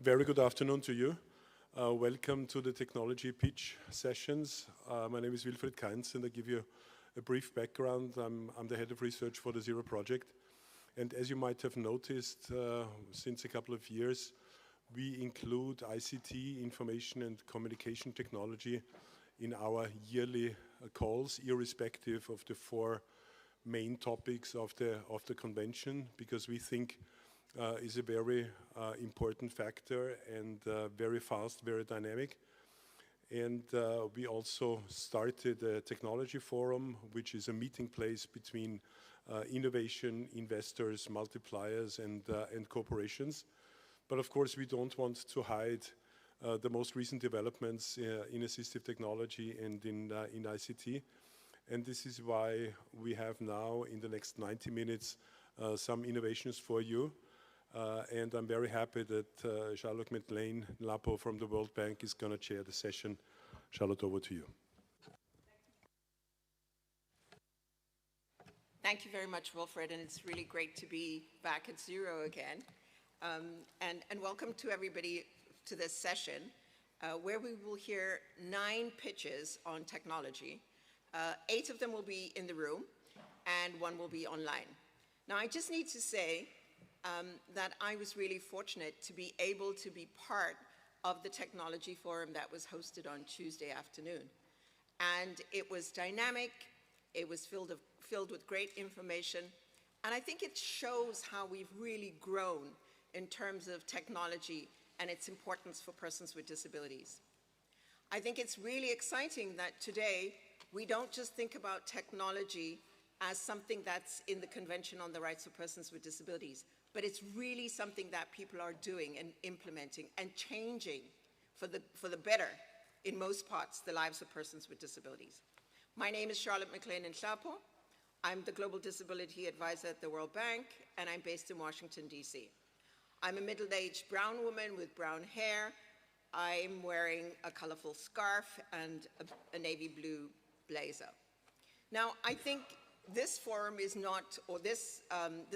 Very good afternoon to you. Welcome to the technology pitch sessions. My name is Wilfried Kainz, and I give you a brief background. I'm the head of research for the Zero project. And as you might have noticed, since a couple of years, we include ICT, information and communication technology, in our yearly calls, irrespective of the four main topics of the convention, because we think is a very important factor and very fast, very dynamic. And we also started a technology forum, which is a meeting place between innovation, investors, multipliers, and corporations. But of course, we don't want to hide the most recent developments in assistive technology and in ICT. And this is why we have now, in the next 90 minutes, some innovations for you. And I'm very happy that Charlotte McLean-Lapo from the World Bank is going to chair the session. Charlotte, over to you. Thank you very much, Wilfried, and it's really great to be back at Zero again. And welcome to everybody to this session, where we will hear 9 pitches on technology. 8 of them will be in the room, and 1 will be online. Now, I just need to say that I was really fortunate to be able to be part of the technology forum that was hosted on Tuesday afternoon. And it was dynamic, it was filled with great information, and I think it shows how we've really grown in terms of technology and its importance for persons with disabilities. I think it's really exciting that today we don't just think about technology as something that's in the Convention on the Rights of Persons with Disabilities, but it's really something that people are doing and implementing and changing for the better, in most parts, the lives of persons with disabilities. My name is Charlotte McLean-Lapo. I'm the Global Disability Advisor at the World Bank, and I'm based in Washington, D.C. I'm a middle-aged brown woman with brown hair. I'm wearing a colorful scarf and a navy blue blazer. Now, I think this forum is not, or this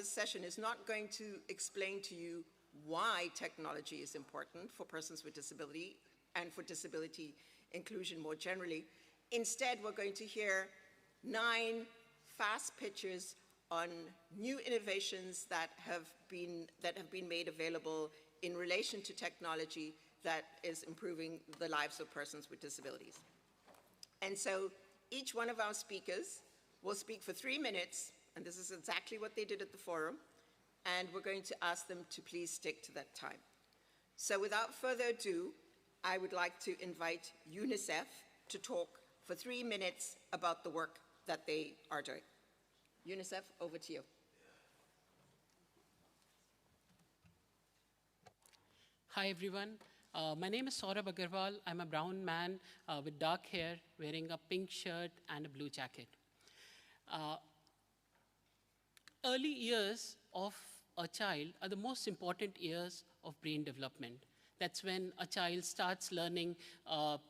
session is not going to explain to you why technology is important for persons with disability and for disability inclusion more generally. Instead, we're going to hear 9 fast pitches on new innovations that have been made available in relation to technology that is improving the lives of persons with disabilities. And so each one of our speakers will speak for 3 minutes, and this is exactly what they did at the forum, and we're going to ask them to please stick to that time. So without further ado, I would like to invite UNICEF to talk for 3 minutes about the work that they are doing. UNICEF, over to you. Hi, everyone. My name is Saurabh Agarwal. I'm a brown man with dark hair, wearing a pink shirt and a blue jacket. Early years of a child are the most important years of brain development. That's when a child starts learning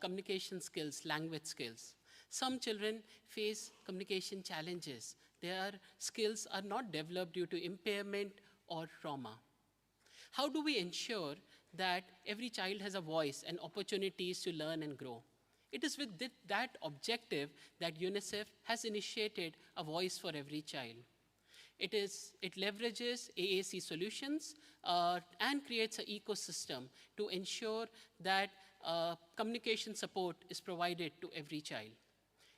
communication skills, language skills. Some children face communication challenges. Their skills are not developed due to impairment or trauma. How do we ensure that every child has a voice and opportunities to learn and grow? It is with that objective that UNICEF has initiated a voice for every child. It leverages AAC solutions and creates an ecosystem to ensure that communication support is provided to every child.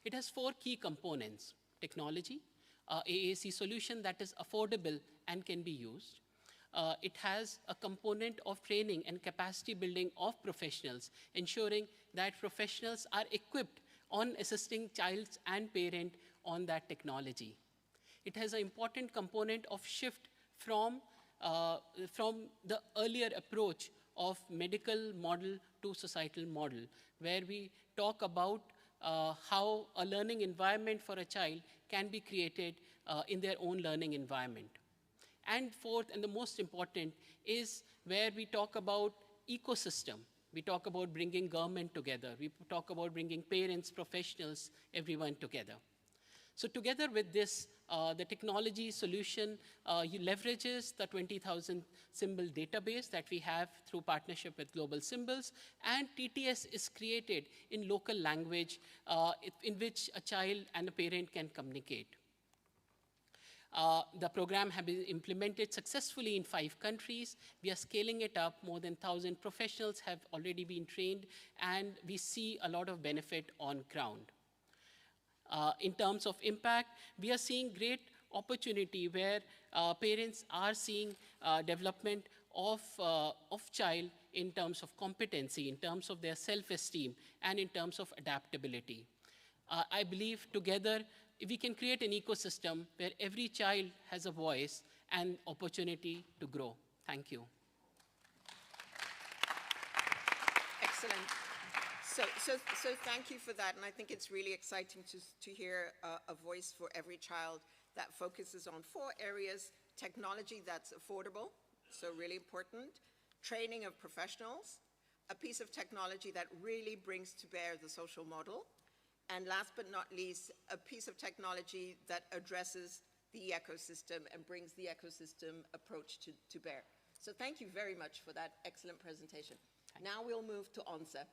It has 4 key components: technology, AAC solution that is affordable and can be used. It has a component of training and capacity building of professionals, ensuring that professionals are equipped on assisting child and parent on that technology. It has an important component of shift from the earlier approach of medical model to societal model, where we talk about how a learning environment for a child can be created in their own learning environment. And fourth, and the most important, is where we talk about ecosystem. We talk about bringing government together. We talk about bringing parents, professionals, everyone together. So together with this, the technology solution leverages the 20,000 symbol database that we have through partnership with Global Symbols, and TTS is created in local language in which a child and a parent can communicate. The program has been implemented successfully in 5 countries. We are scaling it up. More than 1,000 professionals have already been trained, and we see a lot of benefit on ground. In terms of impact, we are seeing great opportunity where parents are seeing development of child in terms of competency, in terms of their self-esteem, and in terms of adaptability. I believe together we can create an ecosystem where every child has a voice and opportunity to grow. Thank you. Excellent. So thank you for that, and I think it's really exciting to hear a voice for every child that focuses on 4 areas: technology that's affordable, so really important, training of professionals, a piece of technology that really brings to bear the social model, and last but not least, a piece of technology that addresses the ecosystem and brings the ecosystem approach to bear. So thank you very much for that excellent presentation. Now we'll move to Onse.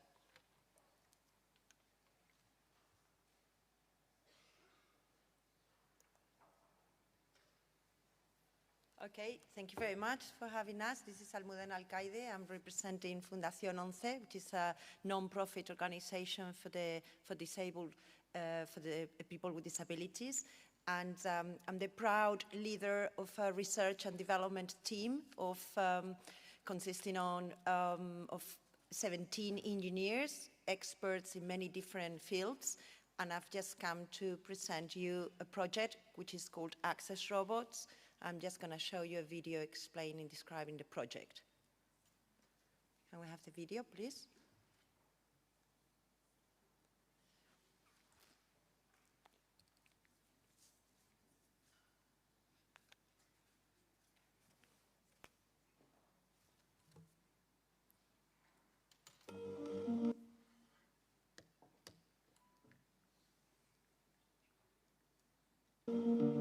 Okay, thank you very much for having us. This is Almudena Alcaide. I'm representing Fundación Once, which is a non-profit organization for the people with disabilities. And I'm the proud leader of a research and development team consisting of 17 engineers, experts in many different fields. And I've just come to present you a project which is called Access Robots. I'm just going to show you a video describing the project. Can we have the video, please?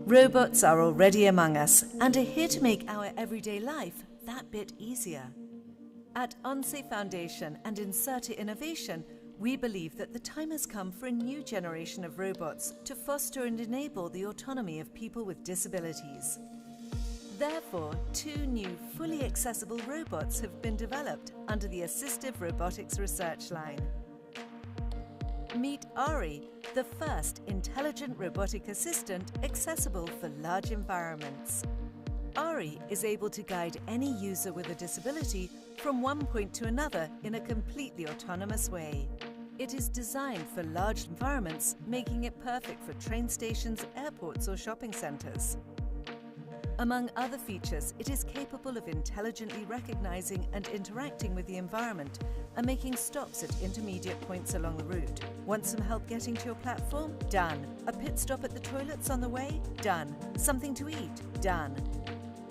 Robots are already among us and are here to make our everyday life that bit easier. At Onse Foundation and Incerta Innovation, we believe that the time has come for a new generation of robots to foster and enable the autonomy of people with disabilities. Therefore, 2 new fully accessible robots have been developed under the Assistive Robotics Research Line. Meet Ari, the first intelligent robotic assistant accessible for large environments. Ari is able to guide any user with a disability from one point to another in a completely autonomous way. It is designed for large environments, making it perfect for train stations, airports, or shopping centers. Among other features, it is capable of intelligently recognizing and interacting with the environment and making stops at intermediate points along the route. Want some help getting to your platform? Done. A pit stop at the toilets on the way? Done. Something to eat? Done.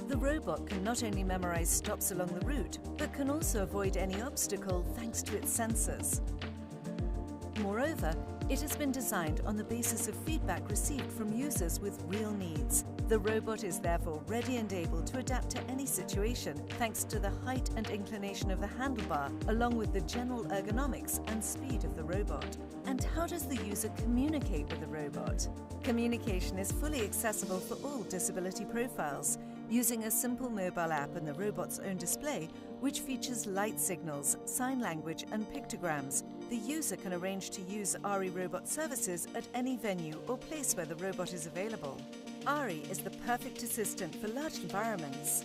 The robot can not only memorize stops along the route, but can also avoid any obstacle thanks to its sensors. Moreover, it has been designed on the basis of feedback received from users with real needs. The robot is therefore ready and able to adapt to any situation thanks to the height and inclination of the handlebar, along with the general ergonomics and speed of the robot. And how does the user communicate with the robot? Communication is fully accessible for all disability profiles, using a simple mobile app and the robot's own display, which features light signals, sign language and pictograms. The user can arrange to use Ari robot services at any venue or place where the robot is available. Ari is the perfect assistant for large environments.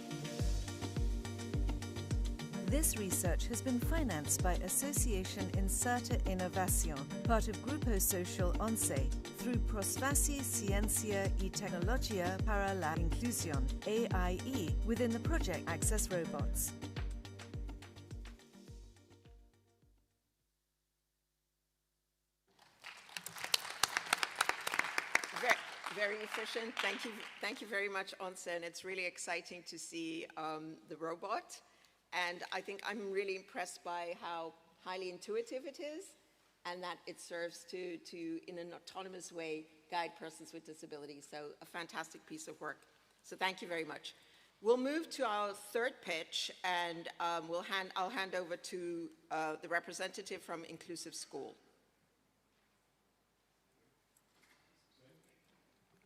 This research has been financed by Association Incerta Innovación, part of Grupo Social Once, through Prosvaci Ciencia y Tecnología para la Inclusión, AIE, within the project Access Robots. Very efficient. Thank you very much, Onse, and it's really exciting to see the robot. And I think I'm really impressed by how highly intuitive it is and that it serves to, in an autonomous way, guide persons with disabilities. So a fantastic piece of work. So thank you very much. We'll move to our third pitch, and I'll hand over to the representative from Inclusive School.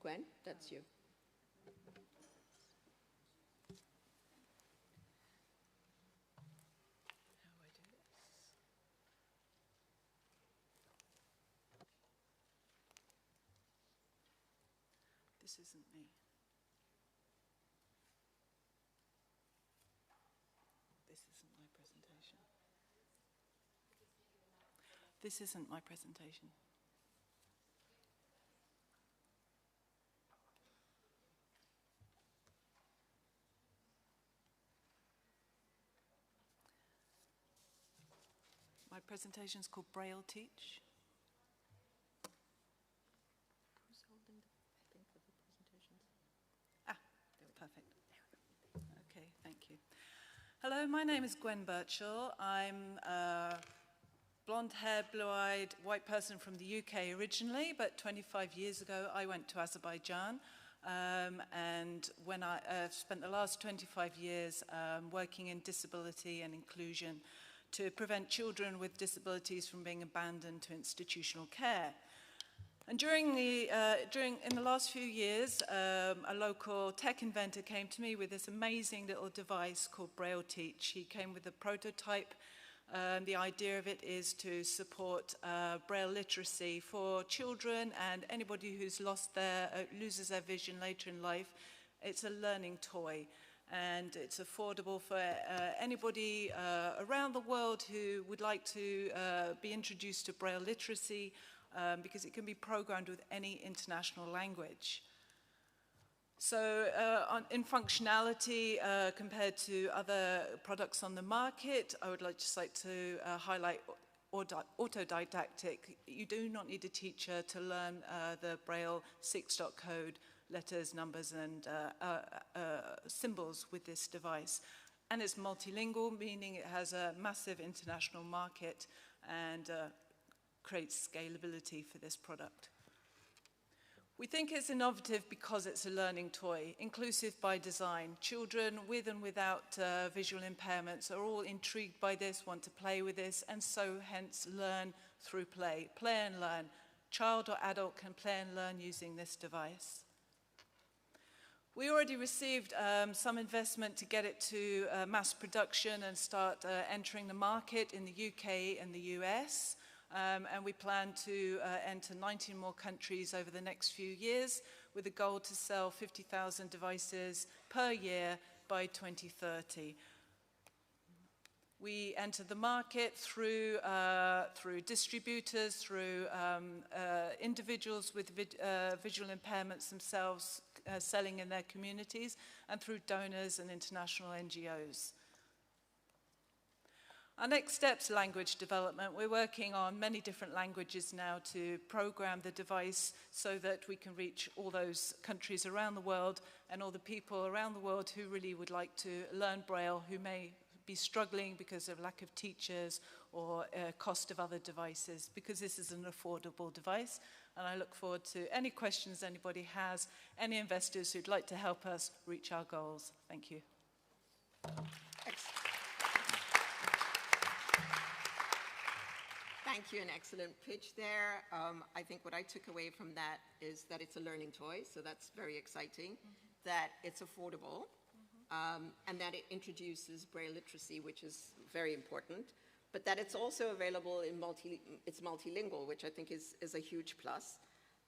Gwen, that's you. This isn't me. This isn't my presentation. This isn't my presentation. My presentation is called Braille Teach. Who's holding the thing for the presentations? Ah, perfect. Okay, thank you. Hello, my name is Gwen Birchall. I'm a blonde-haired, blue-eyed, white person from the UK originally, but 25 years ago I went to Azerbaijan. And when I spent the last 25 years working in disability and inclusion to prevent children with disabilities from being abandoned to institutional care. And in the last few years, a local tech inventor came to me with this amazing little device called Braille Teach. He came with a prototype. The idea of it is to support Braille literacy for children and anybody who's loses their vision later in life. It's a learning toy, and it's affordable for anybody around the world who would like to be introduced to Braille literacy, because it can be programmed with any international language. So in functionality compared to other products on the market, I would just like to highlight autodidactic. You do not need a teacher to learn the Braille 6-dot code, letters, numbers, and symbols with this device. And it's multilingual, meaning it has a massive international market and creates scalability for this product. We think it's innovative because it's a learning toy, inclusive by design. Children with and without visual impairments are all intrigued by this, want to play with this, and so hence learn through play. Play and learn. Child or adult can play and learn using this device. We already received some investment to get it to mass production and start entering the market in the UK and the US. And we plan to enter 19 more countries over the next few years with a goal to sell 50,000 devices per year by 2030. We enter the market through distributors, through individuals with visual impairments themselves selling in their communities, and through donors and international NGOs. Our next step's language development. We're working on many different languages now to program the device so that we can reach all those countries around the world and all the people around the world who really would like to learn Braille, who may be struggling because of lack of teachers or cost of other devices, because this is an affordable device. And I look forward to any questions anybody has, any investors who'd like to help us reach our goals. Thank you. Thank you, an excellent pitch there. I think what I took away from that is that it's a learning toy, so that's very exciting, that it's affordable, and that it introduces Braille literacy, which is very important, but that it's also available in it's multilingual, which I think is a huge plus,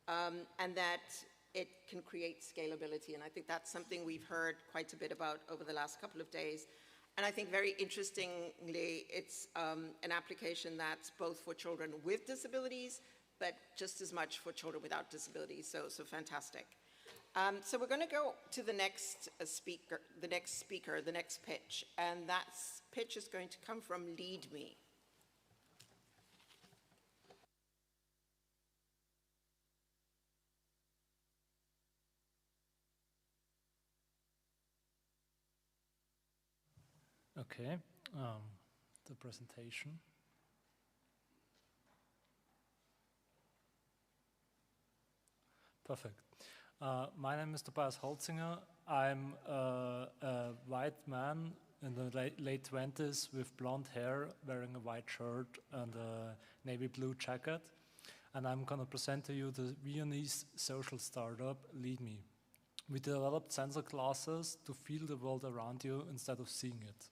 and that it can create scalability, and I think that's something we've heard quite a bit about over the last couple of days. And I think very interestingly, it's an application that's both for children with disabilities, but just as much for children without disabilities, so fantastic. So we're going to go to the next speaker, the next pitch, and that pitch is going to come from Lead Me. Okay, the presentation. Perfect. My name is Tobias Holzinger. I'm a white man in the late 20s with blonde hair, wearing a white shirt and a navy blue jacket. And I'm going to present to you the Viennese social startup, LeadMe. We developed sensor glasses to feel the world around you instead of seeing it.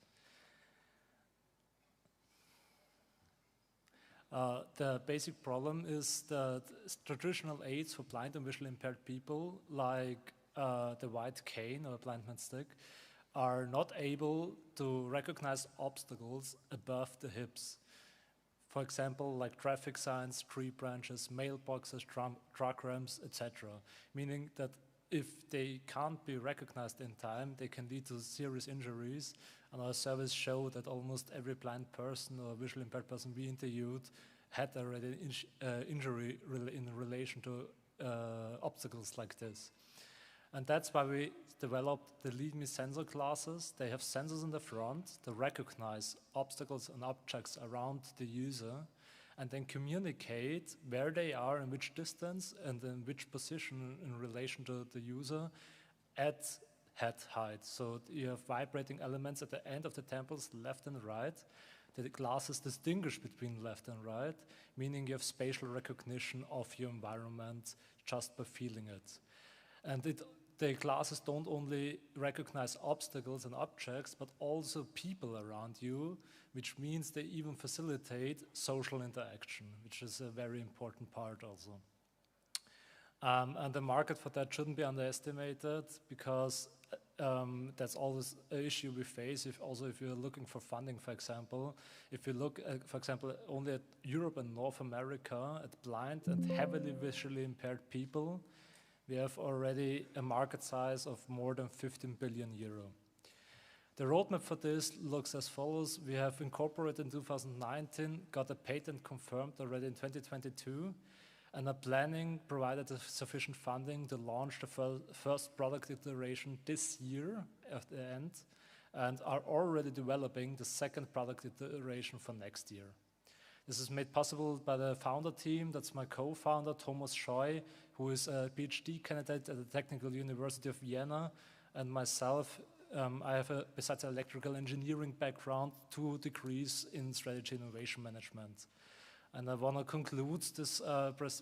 The basic problem is that traditional aids for blind and visually impaired people, like the white cane or blind man's stick, are not able to recognize obstacles above the hips. For example, like traffic signs, tree branches, mailboxes, truck ramps, etc. Meaning that if they can't be recognized in time, they can lead to serious injuries. And our surveys show that almost every blind person or visually impaired person we interviewed had already injury in relation to obstacles like this. And that's why we developed the LeadMe sensor glasses. They have sensors in the front to recognize obstacles and objects around the user and then communicate where they are, in which distance, and in which position in relation to the user at head height. So you have vibrating elements at the end of the temples, left and right. The glasses distinguish between left and right, meaning you have spatial recognition of your environment just by feeling it. And the glasses don't only recognize obstacles and objects, but also people around you, which means they even facilitate social interaction, which is a very important part also. And the market for that shouldn't be underestimated, because that's always an issue we face. If you're looking for funding, for example, if you look at, for example, only at Europe and North America, at blind and heavily visually impaired people, we have already a market size of more than 15 billion euro. The roadmap for this looks as follows. We have incorporated in 2019, got a patent confirmed already in 2022, and are planning, provided sufficient funding, to launch the first product iteration this year at the end, and are already developing the second product iteration for next year. This is made possible by the founder team. That's my co-founder, Thomas Scheu, who is a PhD candidate at the Technical University of Vienna, and myself. I have, besides an electrical engineering background, 2 degrees in strategy innovation management. And I want to conclude this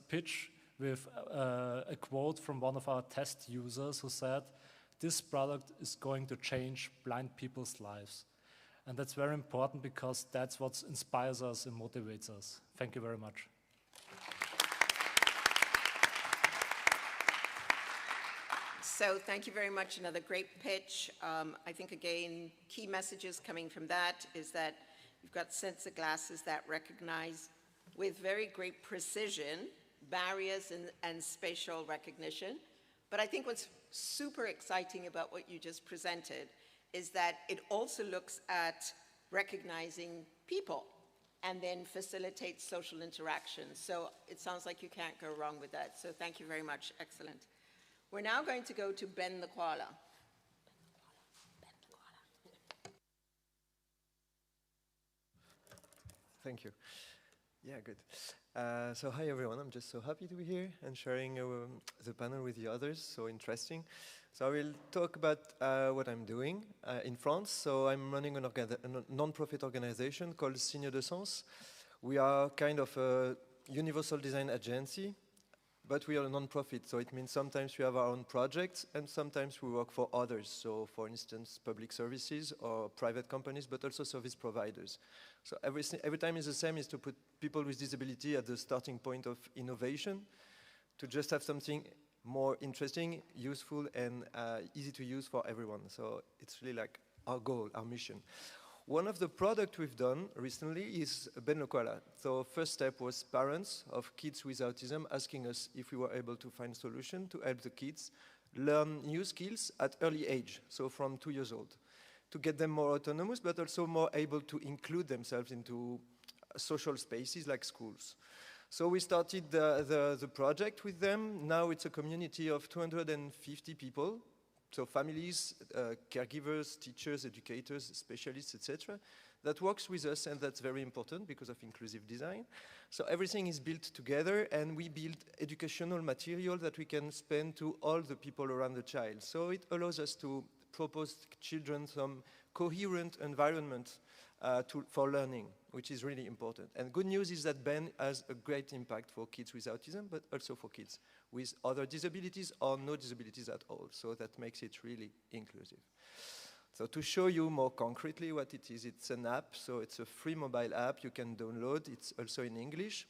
pitch with a quote from one of our test users who said, "This product is going to change blind people's lives." And that's very important, because that's what inspires us and motivates us. Thank you very much. So thank you very much. Another great pitch. I think, again, key messages coming from that is that you've got sensor glasses that recognize with very great precision barriers and spatial recognition. But I think what's super exciting about what you just presented is that it also looks at recognizing people and then facilitates social interaction. So it sounds like you can't go wrong with that. So thank you very much. Excellent. We're now going to go to Ben the Koala. Thank you. Yeah, good. So hi everyone, I'm just so happy to be here and sharing the panel with the others, so interesting. So I will talk about what I'm doing in France. So I'm running a non-profit organization called Signe de Sens. We are kind of a universal design agency, but we are a non-profit. So it means sometimes we have our own projects and sometimes we work for others. So for instance, public services or private companies, but also service providers. So every time is the same, is to put people with disability at the starting point of innovation, to just have something more interesting, useful, and easy to use for everyone. So it's really like our goal, our mission. One of the products we've done recently is Ben le Koala. So first step was parents of kids with autism asking us if we were able to find a solution to help the kids learn new skills at early age, so from 2 years old, to get them more autonomous, but also more able to include themselves into social spaces like schools. So we started the project with them. Now it's a community of 250 people. So families, caregivers, teachers, educators, specialists, etc., that works with us, and that's very important because of inclusive design. So everything is built together, and we build educational material that we can spend to all the people around the child. So it allows us to propose to children some coherent environment for learning, which is really important. And good news is that Ben has a great impact for kids with autism, but also for kids with other disabilities or no disabilities at all. So that makes it really inclusive. So to show you more concretely what it is, it's an app. So it's a free mobile app you can download. It's also in English.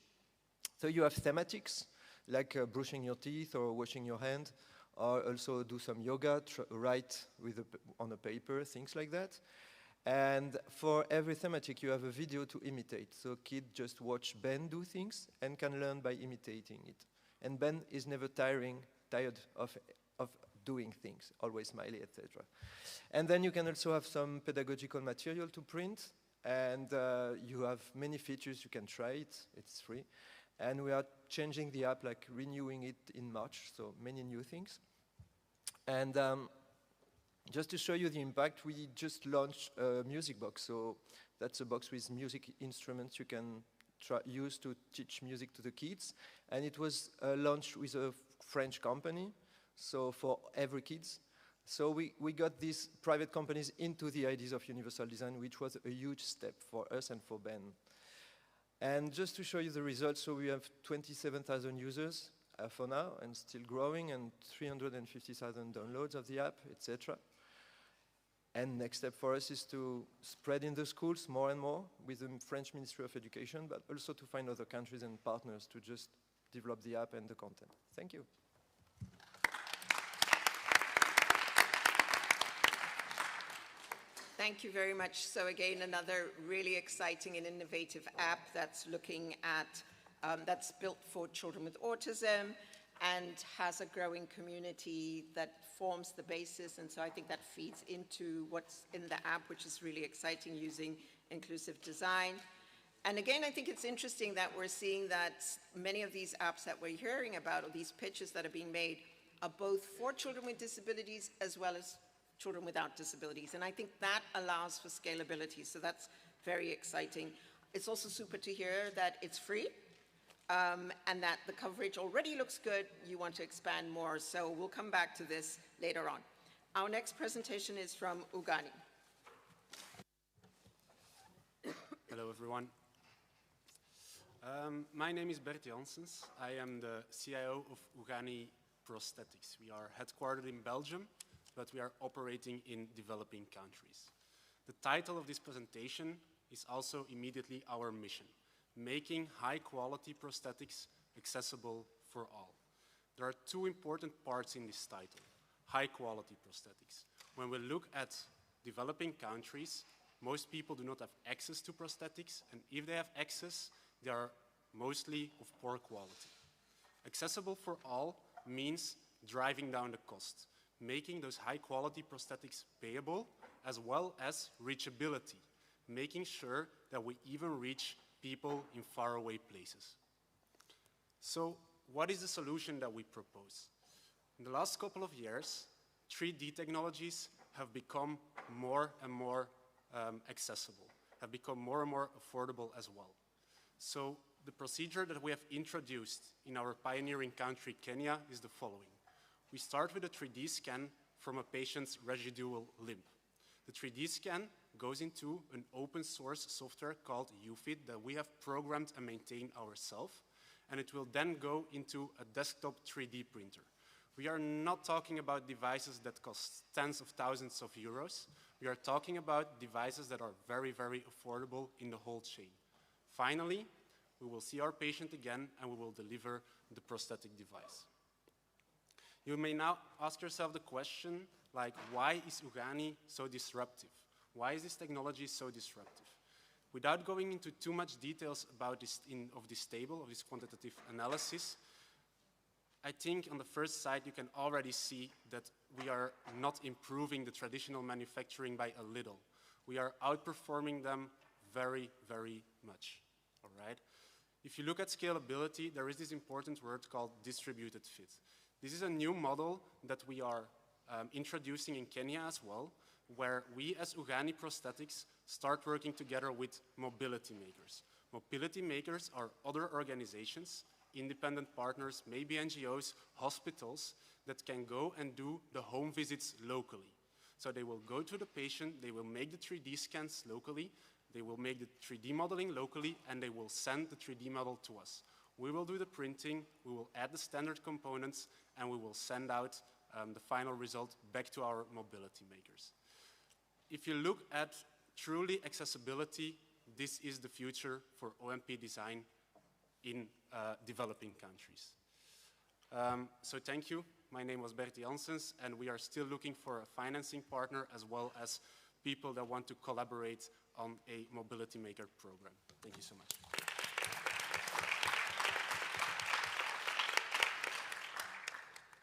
So you have thematics, like brushing your teeth or washing your hand, or also do some yoga, write on a paper, things like that. And for every thematic, you have a video to imitate. So kids just watch Ben do things and can learn by imitating it. And Ben is never tired of doing things, always smiley, etc. And then you can also have some pedagogical material to print, and you have many features. You can try it, it's free. And we are changing the app, like renewing it in March, so many new things. And just to show you the impact, we just launched a music box. So that's a box with music instruments you can use to teach music to the kids. And it was launched with a French company, so for every kids. So we got these private companies into the ideas of universal design, which was a huge step for us and for Ben. And just to show you the results, so we have 27,000 users for now, and still growing, and 350,000 downloads of the app, etc. And next step for us is to spread in the schools more and more with the French Ministry of Education, but also to find other countries and partners to just develop the app and the content. Thank you. Thank you very much. So again, another really exciting and innovative app that's looking at, that's built for children with autism and has a growing community that forms the basis. And so I think that feeds into what's in the app, which is really exciting, using inclusive design. And again, I think it's interesting that we're seeing that many of these apps that we're hearing about, or these pitches that are being made, are both for children with disabilities as well as children without disabilities. And I think that allows for scalability. So that's very exciting. It's also super to hear that it's free and that the coverage already looks good. You want to expand more. So we'll come back to this later on. Our next presentation is from Ugani. Hello, everyone. My name is Bert Janssens. I am the CIO of Ugani Prosthetics. We are headquartered in Belgium, but we are operating in developing countries. The title of this presentation is also immediately our mission, making high-quality prosthetics accessible for all. There are two important parts in this title, high-quality prosthetics. When we look at developing countries, most people do not have access to prosthetics, and if they have access, they are mostly of poor quality. Accessible for all means driving down the cost, making those high-quality prosthetics payable, as well as reachability, making sure that we even reach people in faraway places. So what is the solution that we propose? In the last couple of years, 3D technologies have become more and more accessible, have become more and more affordable as well. So the procedure that we have introduced in our pioneering country, Kenya, is the following. We start with a 3D scan from a patient's residual limb. The 3D scan goes into an open source software called UFIT that we have programmed and maintained ourselves, and it will then go into a desktop 3D printer. We are not talking about devices that cost tens of thousands of euros. We are talking about devices that are very, very affordable in the whole chain. Finally, we will see our patient again and we will deliver the prosthetic device. You may now ask yourself the question, like, why is Ugani so disruptive? Why is this technology so disruptive? Without going into too much details about this table, of this quantitative analysis, I think on the first side you can already see that we are not improving the traditional manufacturing by a little. We are outperforming them very, very much, all right? If you look at scalability, there is this important word called distributed fit. This is a new model that we are introducing in Kenya as well, where we as Ugani Prosthetics start working together with mobility makers. Mobility makers are other organizations, independent partners, maybe NGOs, hospitals, that can go and do the home visits locally. So they will go to the patient, they will make the 3D scans locally, they will make the 3D modeling locally, and they will send the 3D model to us. We will do the printing, we will add the standard components, and we will send out the final result back to our mobility makers. If you look at truly accessibility, this is the future for OMP design in developing countries. So thank you. My name was Bert Janssens, and we are still looking for a financing partner as well as people that want to collaborate on a mobility maker program. Thank you so much.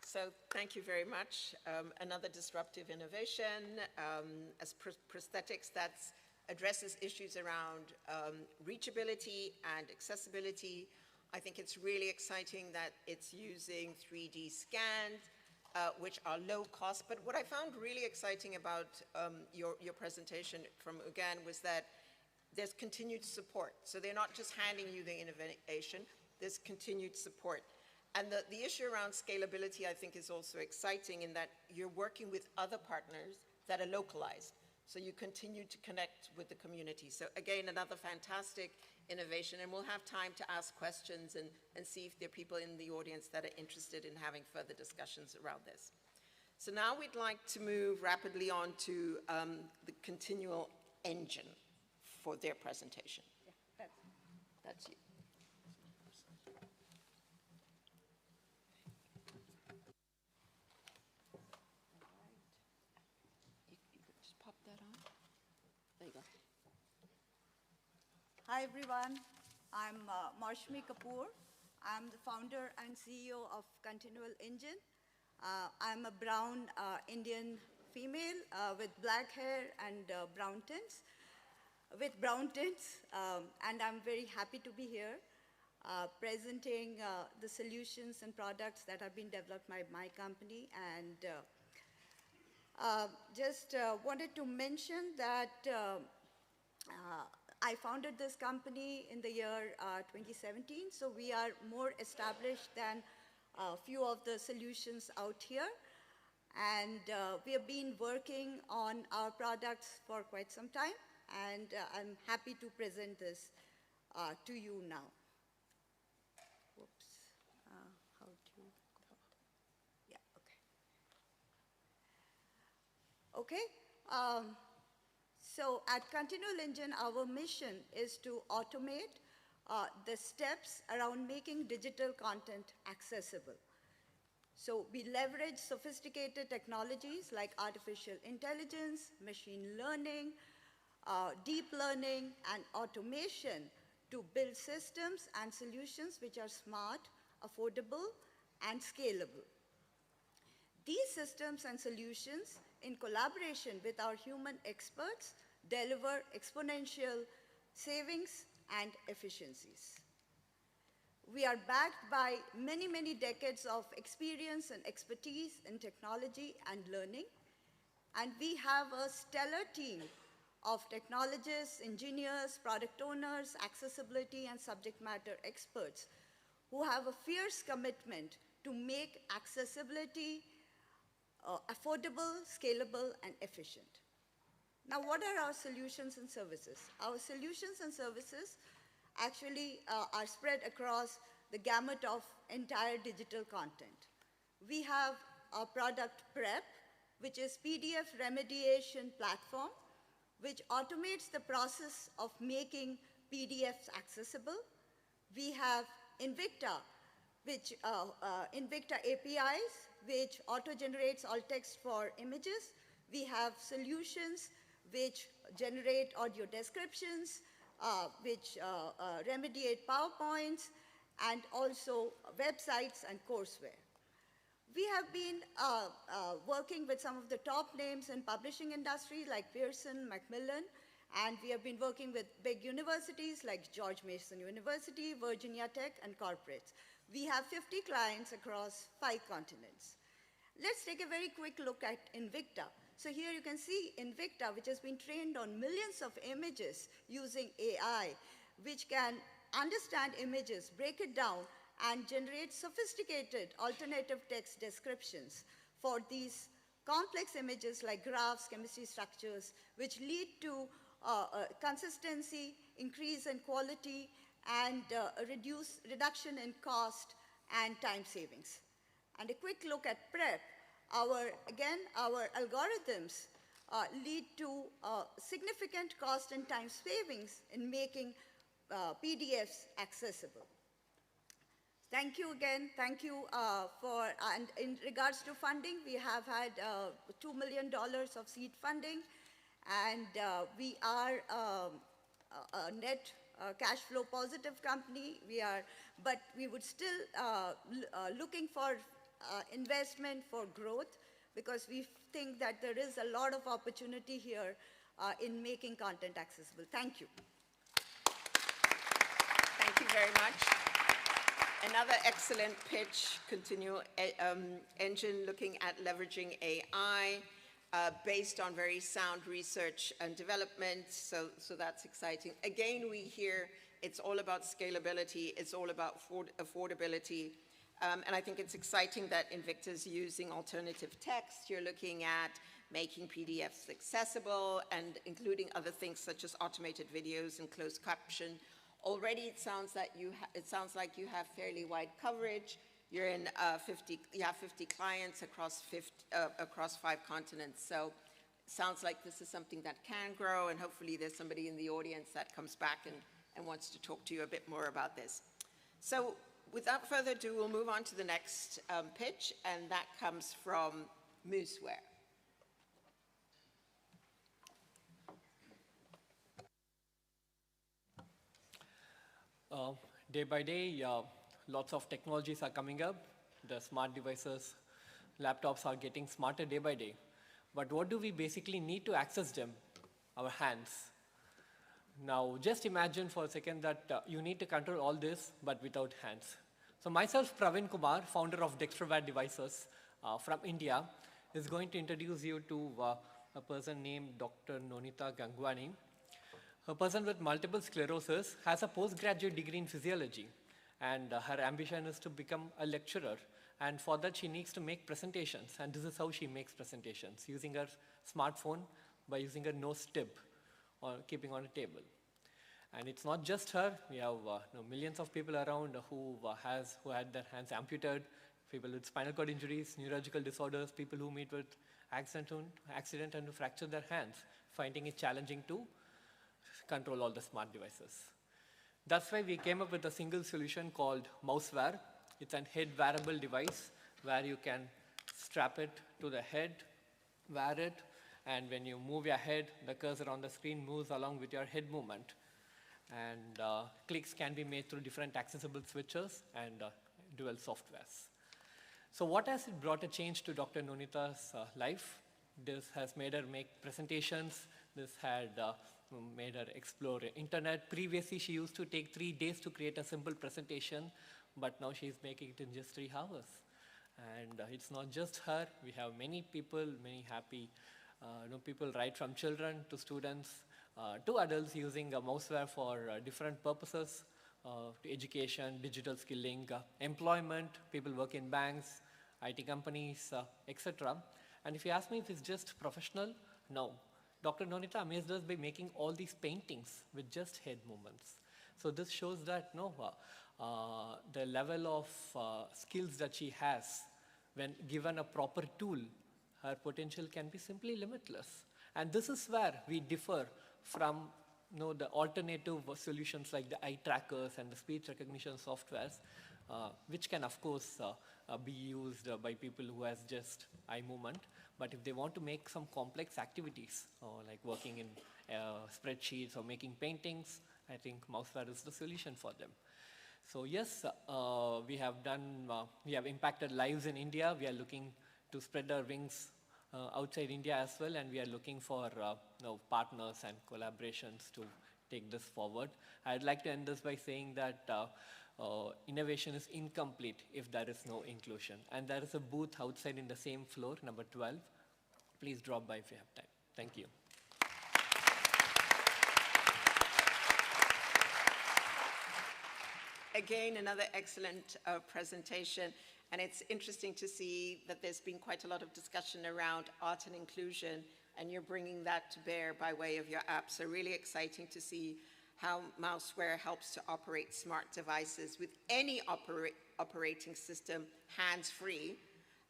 So thank you very much. Another disruptive innovation as prosthetics that addresses issues around reachability and accessibility. I think it's really exciting that it's using 3D scans, which are low cost. But what I found really exciting about your presentation from UGAN was that there's continued support. So they're not just handing you the innovation, there's continued support. And the issue around scalability, I think, is also exciting in that you're working with other partners that are localized. So you continue to connect with the community. So again, another fantastic innovation, and we'll have time to ask questions and see if there are people in the audience that are interested in having further discussions around this. So now we'd like to move rapidly on to the Continual Engine for their presentation. Yeah, that's you. Hi everyone, I'm Marshmi Kapoor. I'm the founder and CEO of Continual Engine. I'm a brown Indian female with black hair and brown tints. And I'm very happy to be here presenting the solutions and products that have been developed by my company. And just wanted to mention that I founded this company in the year 2017, so we are more established than a few of the solutions out here. And we have been working on our products for quite some time, and I'm happy to present this to you now. Whoops. How to go back? Yeah, okay. Okay. So at Continual Engine, our mission is to automate the steps around making digital content accessible. So we leverage sophisticated technologies like artificial intelligence, machine learning, deep learning, and automation to build systems and solutions which are smart, affordable, and scalable. These systems and solutions, in collaboration with our human experts, deliver exponential savings and efficiencies. We are backed by many, many decades of experience and expertise in technology and learning, and we have a stellar team of technologists, engineers, product owners, accessibility, and subject matter experts who have a fierce commitment to make accessibility affordable, scalable, and efficient. Now, what are our solutions and services? Our solutions and services actually are spread across the gamut of entire digital content. We have our product PREP, which is PDF remediation platform, which automates the process of making PDFs accessible. We have Invicta, which Invicta APIs, which auto-generates alt text for images. We have solutions which generate audio descriptions, which remediate PowerPoints, and also websites and courseware. We have been working with some of the top names in publishing industry like Pearson, Macmillan, and we have been working with big universities like George Mason University, Virginia Tech, and corporates. We have 50 clients across 5 continents. Let's take a very quick look at Invicta. So here you can see Invicta, which has been trained on millions of images using AI, which can understand images, break it down, and generate sophisticated alternative text descriptions for these complex images like graphs, chemistry structures, which lead to consistency, increase in quality, and reduction in cost and time savings. And a quick look at PrEP. Our algorithms lead to significant cost and time savings in making PDFs accessible. Thank you again. Thank you and in regards to funding, we have had $2 million of seed funding, and we are a net cash flow positive company. But we would still looking for investment for growth, because we think that there is a lot of opportunity here in making content accessible. Thank you. Thank you very much. Another excellent pitch, Continual Engine, looking at leveraging AI based on very sound research and development, so that's exciting. Again, we hear it's all about scalability, it's all about affordability, and I think it's exciting that Invicta's using alternative text. You're looking at making PDFs accessible and including other things such as automated videos and closed caption. Already it sounds like you have fairly wide coverage. You're in 50 clients across 5 continents. So it sounds like this is something that can grow, and hopefully there's somebody in the audience that comes back and wants to talk to you a bit more about this. So without further ado, we'll move on to the next pitch, and that comes from Mooseware. Day by day, lots of technologies are coming up. The smart devices, laptops are getting smarter day by day. But what do we basically need to access them? Our hands. Now, just imagine for a second that you need to control all this, but without hands. So myself, Praveen Kumar, founder of Dextraware Devices from India, is going to introduce you to a person named Dr. Nonita Gangwani. A person with multiple sclerosis has a postgraduate degree in physiology, and her ambition is to become a lecturer. And for that, she needs to make presentations, and this is how she makes presentations, using her smartphone by using her nose tip or keeping on a table. And it's not just her. We have millions of people around who had their hands amputated, people with spinal cord injuries, neurological disorders, people who meet with accident and fracture their hands, finding it challenging to control all the smart devices. That's why we came up with a single solution called Mouseware. It's a head wearable device where you can strap it to the head, wear it, and when you move your head, the cursor on the screen moves along with your head movement. And clicks can be made through different accessible switches and dual softwares. So what has it brought a change to Dr. Nonita's life? This has made her make presentations. This had made her explore internet. Previously, she used to take 3 days to create a simple presentation, but now she's making it in just 3 hours. And it's not just her. We have many people, many happy people, right from children to students to adults, using Mouseware for different purposes, to education, digital skilling, employment, people work in banks, IT companies, etc. And if you ask me if it's just professional, no. Dr. Nonita amazed us by making all these paintings with just head movements. So this shows that the level of skills that she has, when given a proper tool, her potential can be simply limitless. And this is where we differ from the alternative solutions like the eye trackers and the speech recognition softwares, which can, of course, be used by people who has just eye movement. But if they want to make some complex activities, like working in spreadsheets or making paintings, I think Mouseware is the solution for them. So yes, we have impacted lives in India. We are looking to spread our wings outside India as well, and we are looking for partners and collaborations to take this forward. I'd like to end this by saying that innovation is incomplete if there is no inclusion. And there is a booth outside in the same floor, number 12. please drop by if you have time. Thank you. Again, another excellent presentation, and it's interesting to see that there's been quite a lot of discussion around art and inclusion, and you're bringing that to bear by way of your app. So really exciting to see how Mouseware helps to operate smart devices with any operating system hands-free,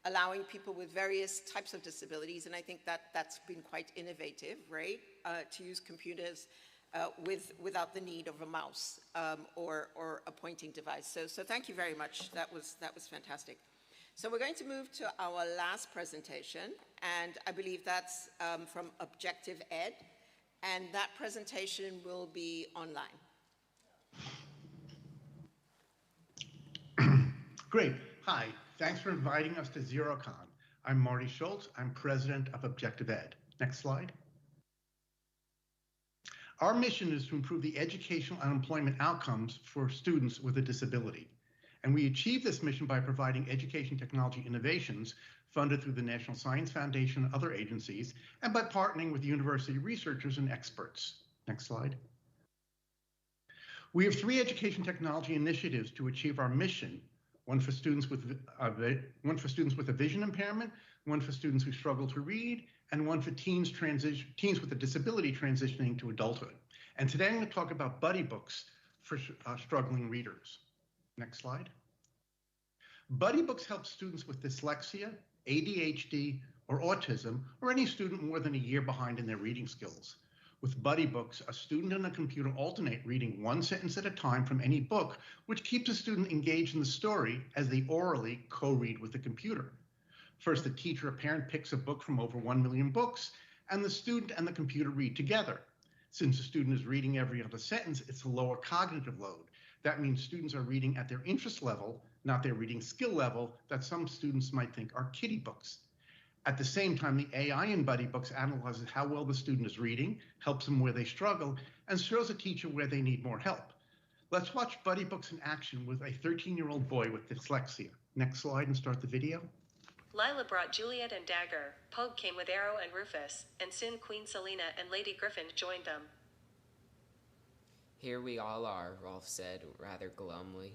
allowing people with various types of disabilities, and I think that that's been quite innovative, right, to use computers without the need of a mouse or a pointing device. So thank you very much. That was fantastic. So we're going to move to our last presentation, and I believe that's from Objective Ed, and that presentation will be online. Great. Hi. Thanks for inviting us to ZeroCon. I'm Marty Schultz. I'm president of Objective Ed. Next slide. Our mission is to improve the educational and employment outcomes for students with a disability. And we achieve this mission by providing education technology innovations funded through the National Science Foundation and other agencies, and by partnering with university researchers and experts. Next slide. We have 3 education technology initiatives to achieve our mission. One for students with a vision impairment, one for students who struggle to read, and one for teens with a disability transitioning to adulthood. And today I'm going to talk about buddy books for struggling readers. Next slide. Buddy books help students with dyslexia, ADHD, or autism, or any student more than a year behind in their reading skills. With buddy books, a student and a computer alternate reading one sentence at a time from any book, which keeps a student engaged in the story as they orally co-read with the computer. First, the teacher or parent picks a book from over 1 million books, and the student and the computer read together. Since the student is reading every other sentence, it's a lower cognitive load. That means students are reading at their interest level, not their reading skill level that some students might think are kiddie books. At the same time, the AI in buddy books analyzes how well the student is reading, helps them where they struggle, and shows the teacher where they need more help. Let's watch buddy books in action with a 13-year-old boy with dyslexia. Next slide and start the video. Lila brought Juliet and Dagger, Pogue came with Arrow and Rufus, and soon Queen Selena and Lady Griffin joined them. Here we all are, Rolf said, rather glumly.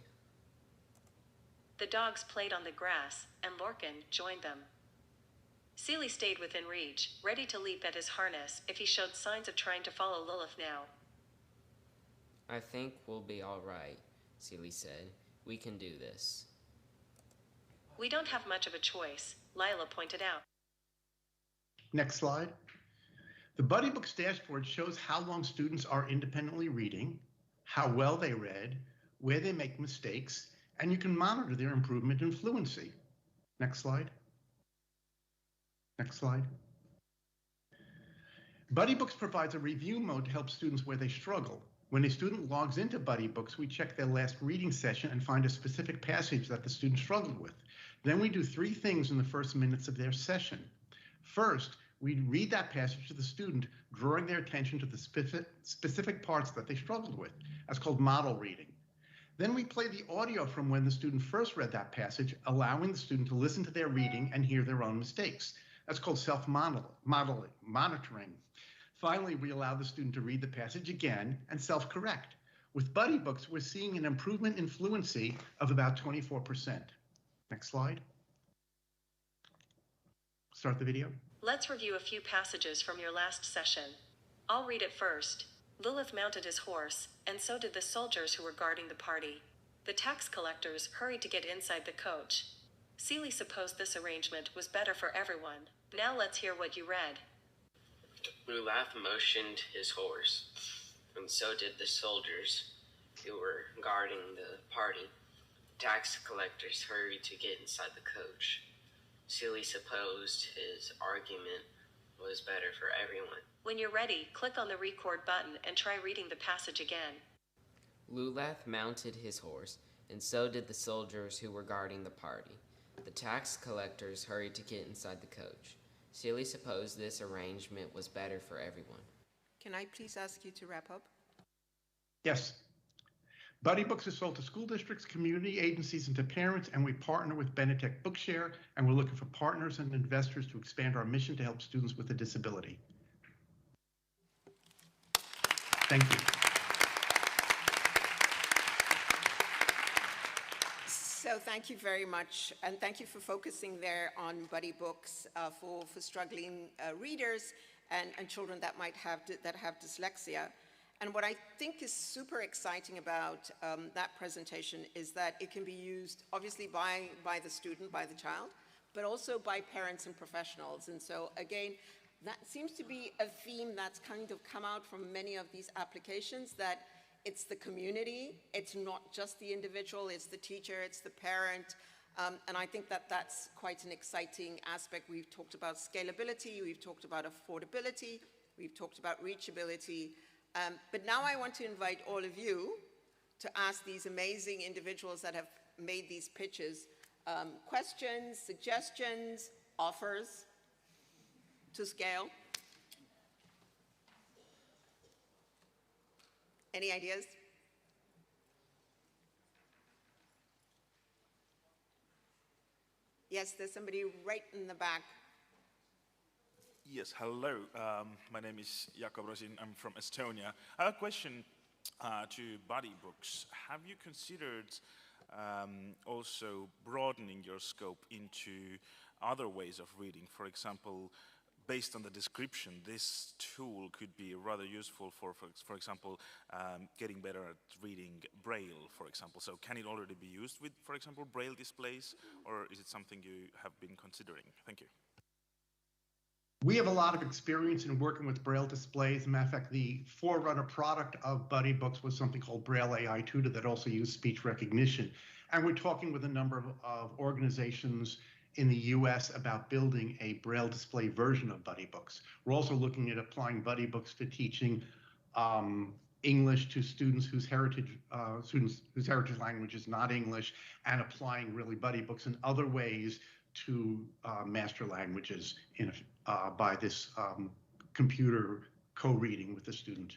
The dogs played on the grass, and Lorcan joined them. Seeley stayed within reach, ready to leap at his harness if he showed signs of trying to follow Lilith now. I think we'll be all right, Seeley said. We can do this. We don't have much of a choice, Lila pointed out. Next slide. The Buddy Books dashboard shows how long students are independently reading, how well they read, where they make mistakes, and you can monitor their improvement in fluency. Next slide. Next slide. Buddy Books provides a review mode to help students where they struggle. When a student logs into Buddy Books, we check their last reading session and find a specific passage that the student struggled with. Then we do 3 things in the first minutes of their session. First, we read that passage to the student, drawing their attention to the specific parts that they struggled with. That's called model reading. Then we play the audio from when the student first read that passage, allowing the student to listen to their reading and hear their own mistakes. That's called monitoring. Finally, we allow the student to read the passage again and self-correct. With Buddy Books, we're seeing an improvement in fluency of about 24%. Next slide. Start the video. Let's review a few passages from your last session. I'll read it first. Lilith mounted his horse, and so did the soldiers who were guarding the party. The tax collectors hurried to get inside the coach. Seeley supposed this arrangement was better for everyone. Now let's hear what you read. Lulath motioned his horse, and so did the soldiers who were guarding the party. Tax collectors hurried to get inside the coach. Seeley supposed his argument was better for everyone. When you're ready, click on the record button and try reading the passage again. Lulath mounted his horse, and so did the soldiers who were guarding the party. The tax collectors hurried to get inside the coach. Seeley supposed this arrangement was better for everyone. Can I please ask you to wrap up? Yes. Buddy Books are sold to school districts, community agencies, and to parents, and we partner with Benetech Bookshare, and we're looking for partners and investors to expand our mission to help students with a disability. Thank you. So thank you very much, and thank you for focusing there on Buddy Books for struggling readers and children that might have dyslexia. And what I think is super exciting about that presentation is that it can be used obviously by the student, by the child, but also by parents and professionals. And so again, that seems to be a theme that's kind of come out from many of these applications, that it's the community, it's not just the individual, it's the teacher, it's the parent. And I think that that's quite an exciting aspect. We've talked about scalability, we've talked about affordability, we've talked about reachability. But now I want to invite all of you to ask these amazing individuals that have made these pitches questions, suggestions, offers to scale. Any ideas? Yes, there's somebody right in the back. Yes, hello. My name is Jakob Rosin. I'm from Estonia. I have a question to Buddy Books. Have you considered also broadening your scope into other ways of reading? For example, based on the description, this tool could be rather useful for example, getting better at reading Braille, for example. So can it already be used with, for example, Braille displays, or is it something you have been considering? Thank you. We have a lot of experience in working with Braille displays. As a matter of fact, the forerunner product of Buddy Books was something called Braille AI Tutor that also used speech recognition. And we're talking with a number of organizations in the US about building a Braille display version of Buddy Books. We're also looking at applying Buddy Books for teaching English to students whose heritage language is not English, and applying really Buddy Books in other ways to master languages by this computer co-reading with the student.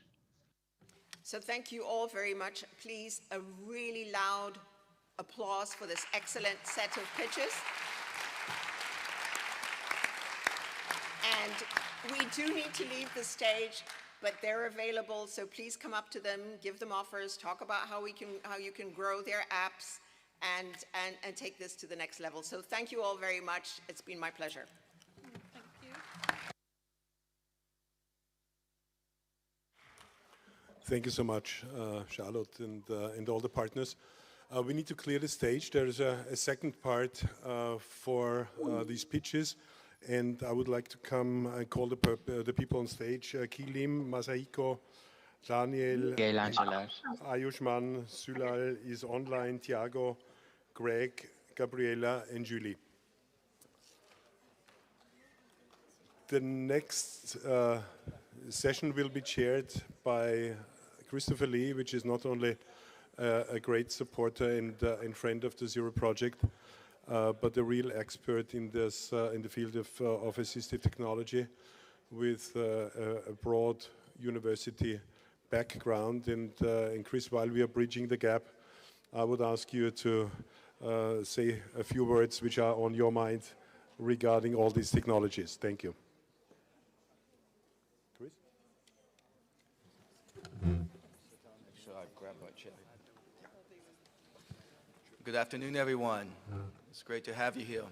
So thank you all very much. Please, a really loud applause for this excellent set of pitches. And we do need to leave the stage, but they're available, so please come up to them, give them offers, talk about how you can grow their apps and take this to the next level. So thank you all very much. It's been my pleasure. Thank you. Thank you so much, Charlotte, and all the partners. We need to clear the stage. There is a second part for these pitches, and I would like to come and call the people on stage. Kilim, Masahiko, Daniel, Ayushman, Sülal is online, Tiago, Greg, Gabriela, and Julie. The next session will be chaired by Christopher Lee, which is not only a great supporter and friend of the Zero Project, but a real expert in this in the field of assistive technology, with a broad university background. And Chris, while we are bridging the gap, I would ask you to say a few words which are on your mind regarding all these technologies. Thank you. Chris? Should I grab my chair? Good afternoon, everyone. It's great to have you here.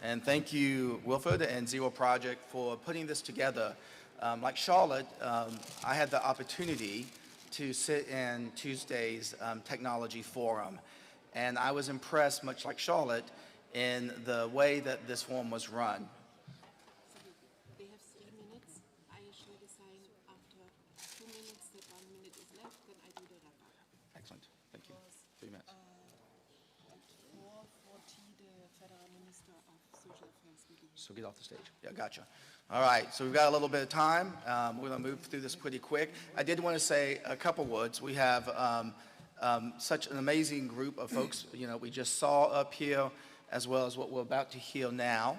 And thank you, Wilfred and Zero Project, for putting this together. Like Charlotte, I had the opportunity to sit in Tuesday's technology forum. And I was impressed, much like Charlotte, in the way that this forum was run. They have 3 minutes. I usually decide after 2 minutes that 1 minute is left, then I do the wrap-up. Excellent. Thank you. 3 minutes. So get off the stage. Yeah, gotcha. All right, so we've got a little bit of time. We're going to move through this pretty quick. I did want to say a couple words. We have such an amazing group of folks, you know, we just saw up here as well as what we're about to hear now.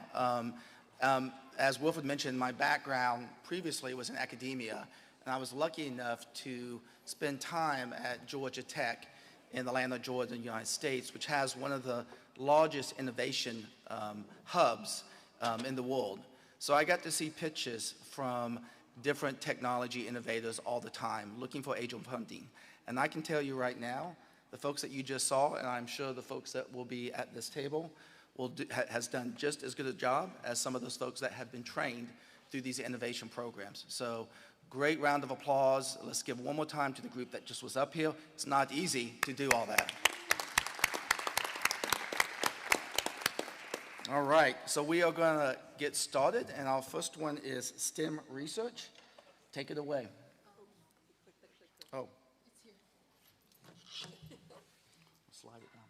As Wilfred mentioned, my background previously was in academia, and I was lucky enough to spend time at Georgia Tech in the land of Georgia, United States, which has one of the largest innovation hubs in the world. So I got to see pitches from different technology innovators all the time, looking for angel funding. And I can tell you right now, the folks that you just saw, and I'm sure the folks that will be at this table, has done just as good a job as some of those folks that have been trained through these innovation programs. So great round of applause. Let's give one more time to the group that just was up here. It's not easy to do all that. All right, so we are going to get started, and our first one is STEM research. Take it away. Oh. Slide it down.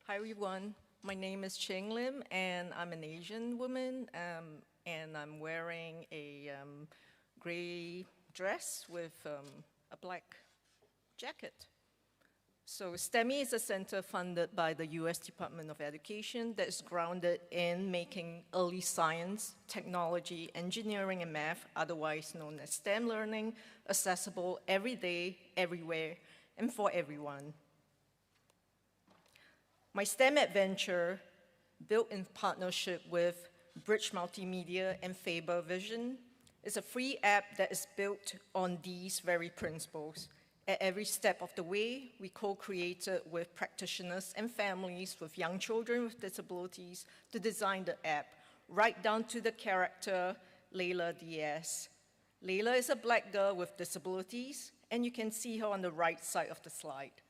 Hi everyone, my name is Cheng Lim and I'm an Asian woman and I'm wearing a gray dress with a black jacket. So STEMI is a center funded by the US Department of Education that is grounded in making early science, technology, engineering, and math, otherwise known as STEM learning, accessible every day, everywhere, and for everyone. My STEM adventure, built in partnership with Bridge Multimedia and Faber Vision, is a free app that is built on these very principles. At every step of the way, we co-created with practitioners and families with young children with disabilities to design the app, right down to the character Layla Diaz. Layla is a black girl with disabilities, and you can see her on the right side of the slide.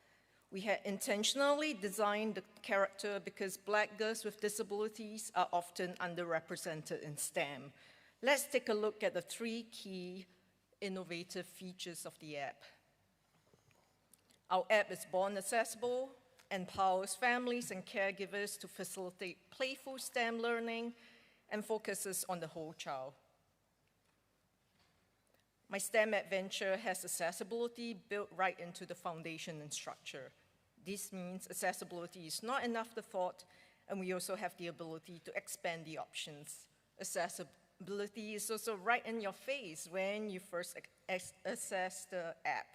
We had intentionally designed the character because black girls with disabilities are often underrepresented in STEM. Let's take a look at the 3 key innovative features of the app. Our app is born accessible, empowers families and caregivers to facilitate playful STEM learning, and focuses on the whole child. My STEM adventure has accessibility built right into the foundation and structure. This means accessibility is not an afterthought, and we also have the ability to expand the options. Accessibility is also right in your face when you first access the app.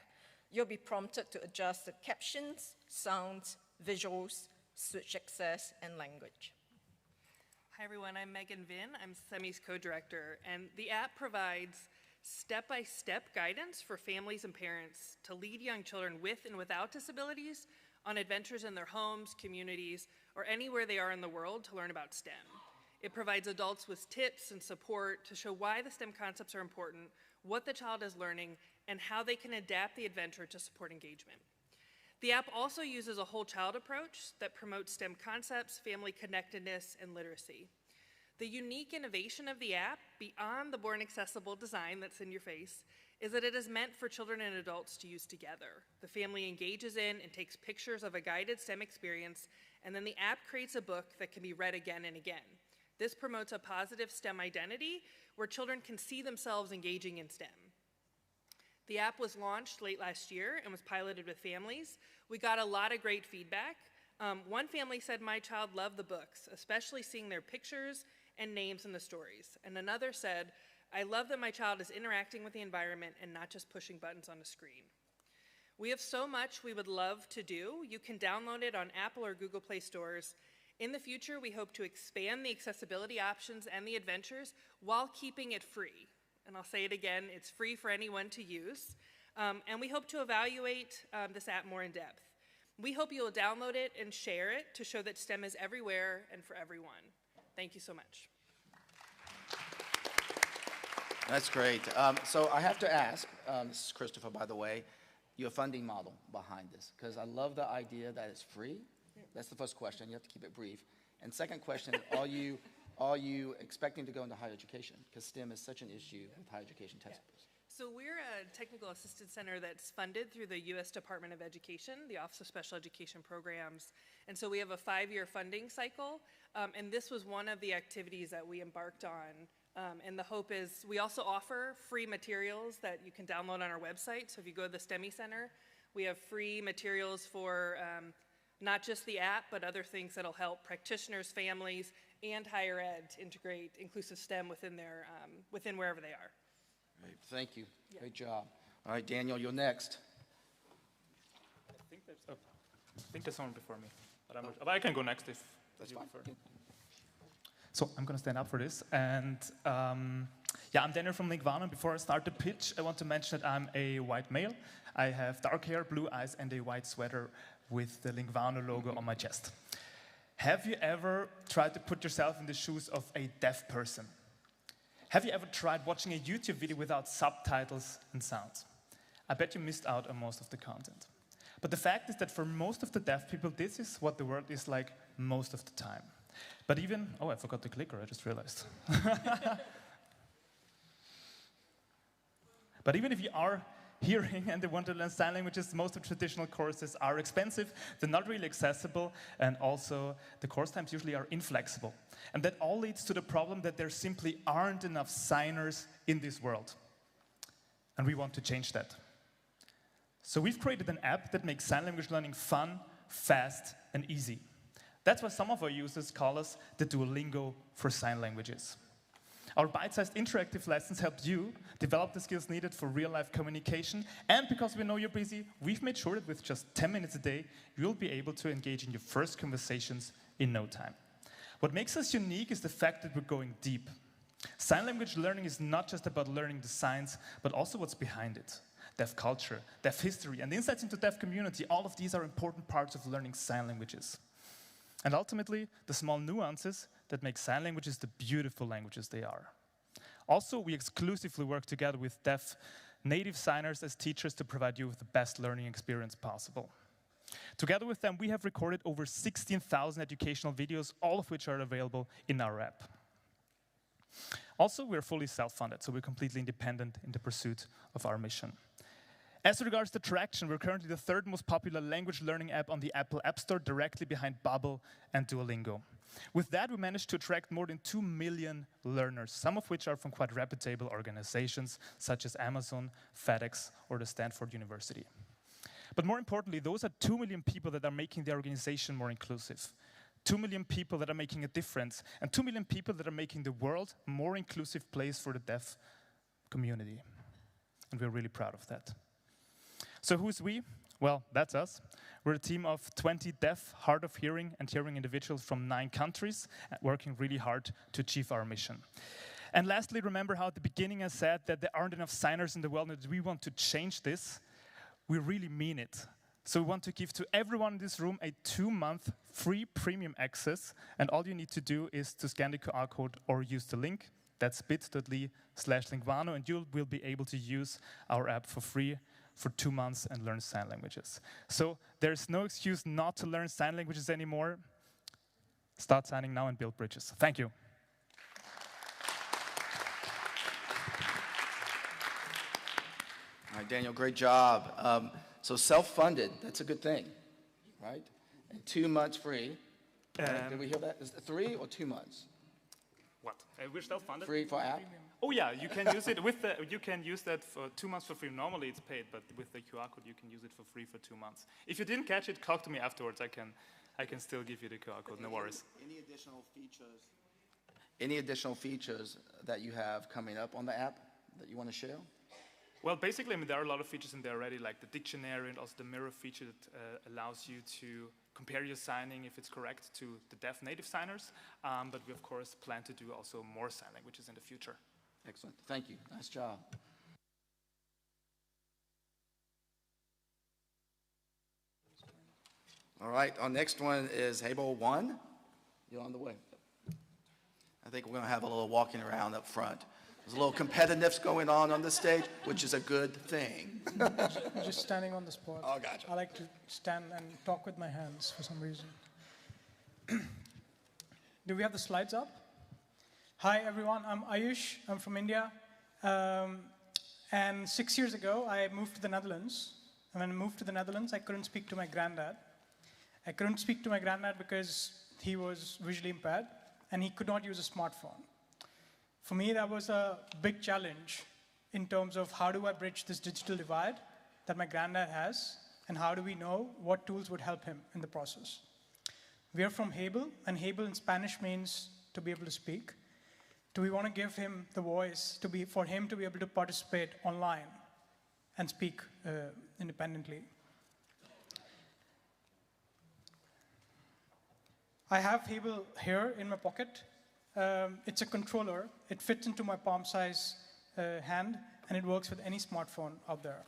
You'll be prompted to adjust the captions, sounds, visuals, switch access, and language. Hi everyone, I'm Megan Vinn. I'm STEMI's co-director, and the app provides step-by-step guidance for families and parents to lead young children with and without disabilities on adventures in their homes, communities, or anywhere they are in the world to learn about STEM. It provides adults with tips and support to show why the STEM concepts are important, what the child is learning, and how they can adapt the adventure to support engagement. The app also uses a whole child approach that promotes STEM concepts, family connectedness, and literacy. The unique innovation of the app, beyond the born accessible design that's in your face, is that it is meant for children and adults to use together. The family engages in and takes pictures of a guided STEM experience, and then the app creates a book that can be read again and again. This promotes a positive STEM identity where children can see themselves engaging in STEM. The app was launched late last year and was piloted with families. We got a lot of great feedback. One family said, "My child loved the books, especially seeing their pictures and names in the stories." And another said, "I love that my child is interacting with the environment and not just pushing buttons on a screen." We have so much we would love to do. You can download it on Apple or Google Play stores. In the future, we hope to expand the accessibility options and the adventures while keeping it free. And I'll say it again, it's free for anyone to use. And we hope to evaluate this app more in depth. We hope you'll download it and share it to show that STEM is everywhere and for everyone. Thank you so much. That's great. So I have to ask, this is Christopher, by the way, your funding model behind this, because I love the idea that it's free. That's the first question. You have to keep it brief. And second question, are you expecting to go into higher education? Because STEM is such an issue with higher education textbooks. So we're a technical assistance center that's funded through the U.S. Department of Education, the Office of Special Education Programs. And so we have a 5-year funding cycle. And this was one of the activities that we embarked on And the hope is we also offer free materials that you can download on our website. So if you go to the STEMI Center, we have free materials for not just the app, but other things that'll help practitioners, families, and higher ed to integrate inclusive STEM within their within wherever they are. Great. Thank you. Great job. All right, Daniel, you're next. I think there's someone before me, but I can go next if that's you fine. prefer. So I'm going to stand up for this. And yeah, I'm Daniel from Lingvano. Before I start the pitch, I want to mention that I'm a white male. I have dark hair, blue eyes, and a white sweater with the Lingvano logo on my chest. Have you ever tried to put yourself in the shoes of a deaf person? Have you ever tried watching a YouTube video without subtitles and sounds? I bet you missed out on most of the content. But the fact is that for most of the deaf people, this is what the world is like most of the time. But even, oh, I forgot the clicker, I just realized. But even if you are hearing and they want to learn sign languages, most of traditional courses are expensive, they're not really accessible, and also the course times usually are inflexible. And that all leads to the problem that there simply aren't enough signers in this world. And we want to change that. So we've created an app that makes sign language learning fun, fast, and easy. That's why some of our users call us the Duolingo for sign languages. Our bite-sized interactive lessons help you develop the skills needed for real-life communication, and because we know you're busy, we've made sure that with just 10 minutes a day, you'll be able to engage in your first conversations in no time. What makes us unique is the fact that we're going deep. Sign language learning is not just about learning the signs, but also what's behind it. Deaf culture, deaf history, and insights into deaf community, all of these are important parts of learning sign languages. And ultimately, the small nuances that make sign languages the beautiful languages they are. Also, we exclusively work together with deaf native signers as teachers to provide you with the best learning experience possible. Together with them, we have recorded over 16,000 educational videos, all of which are available in our app. Also, we're fully self-funded, so we're completely independent in the pursuit of our mission. As regards to traction, we're currently the third most popular language learning app on the Apple App Store, directly behind Babbel and Duolingo. With that, we managed to attract more than 2 million learners, some of which are from quite reputable organizations, such as Amazon, FedEx, or the Stanford University. But more importantly, those are 2 million people that are making the organization more inclusive. 2 million people that are making a difference, and 2 million people that are making the world a more inclusive place for the deaf community. And we're really proud of that. So who's we? Well, that's us. We're a team of 20 deaf, hard of hearing, and hearing individuals from 9 countries, working really hard to achieve our mission. And lastly, remember how at the beginning I said that there aren't enough signers in the world, and that we want to change this. We really mean it. So we want to give to everyone in this room a 2-month free premium access, and all you need to do is to scan the QR code or use the link. That's bit.ly/Lingvano, and you will be able to use our app for free for 2 months and learn sign languages. So there's no excuse not to learn sign languages anymore. Start signing now and build bridges. Thank you. All right, Daniel, great job. So self-funded, that's a good thing, right? And 2 months free. Right? Did we hear that? Is it 3 or 2 months? What? We're self-funded. Free for app? Oh yeah, you can use it with the. You can use that for 2 months for free. Normally it's paid, but with the QR code you can use it for free for 2 months. If you didn't catch it, talk to me afterwards. I can still give you the QR code. No worries. Any additional features? Any additional features that you have coming up on the app that you want to share? Well, basically, I mean, there are a lot of features in there already, like the dictionary and also the mirror feature that allows you to compare your signing, if it's correct, to the deaf native signers. But we, of course, plan to do also more sign languages in the future. Excellent. Thank you. Nice job. All right. Our next one is Habo 1. You're on the way. I think we're going to have a little walking around up front. There's a little competitiveness going on the stage, which is a good thing. Just standing on the spot. Oh, gotcha. I like to stand and talk with my hands for some reason. Do we have the slides up? Hi, everyone. I'm Ayush. I'm from India. And 6 years ago, I moved to the Netherlands. And when I moved to the Netherlands, I couldn't speak to my granddad. I couldn't speak to my granddad because he was visually impaired, and he could not use a smartphone. For me, that was a big challenge in terms of how do I bridge this digital divide that my granddad has, and how do we know what tools would help him in the process. We are from Hebel, and Hebel in Spanish means to be able to speak. Do we want to give him the voice for him to be able to participate online and speak independently? I have Hebel here in my pocket. It's a controller. It fits into my palm-size hand, and it works with any smartphone out there.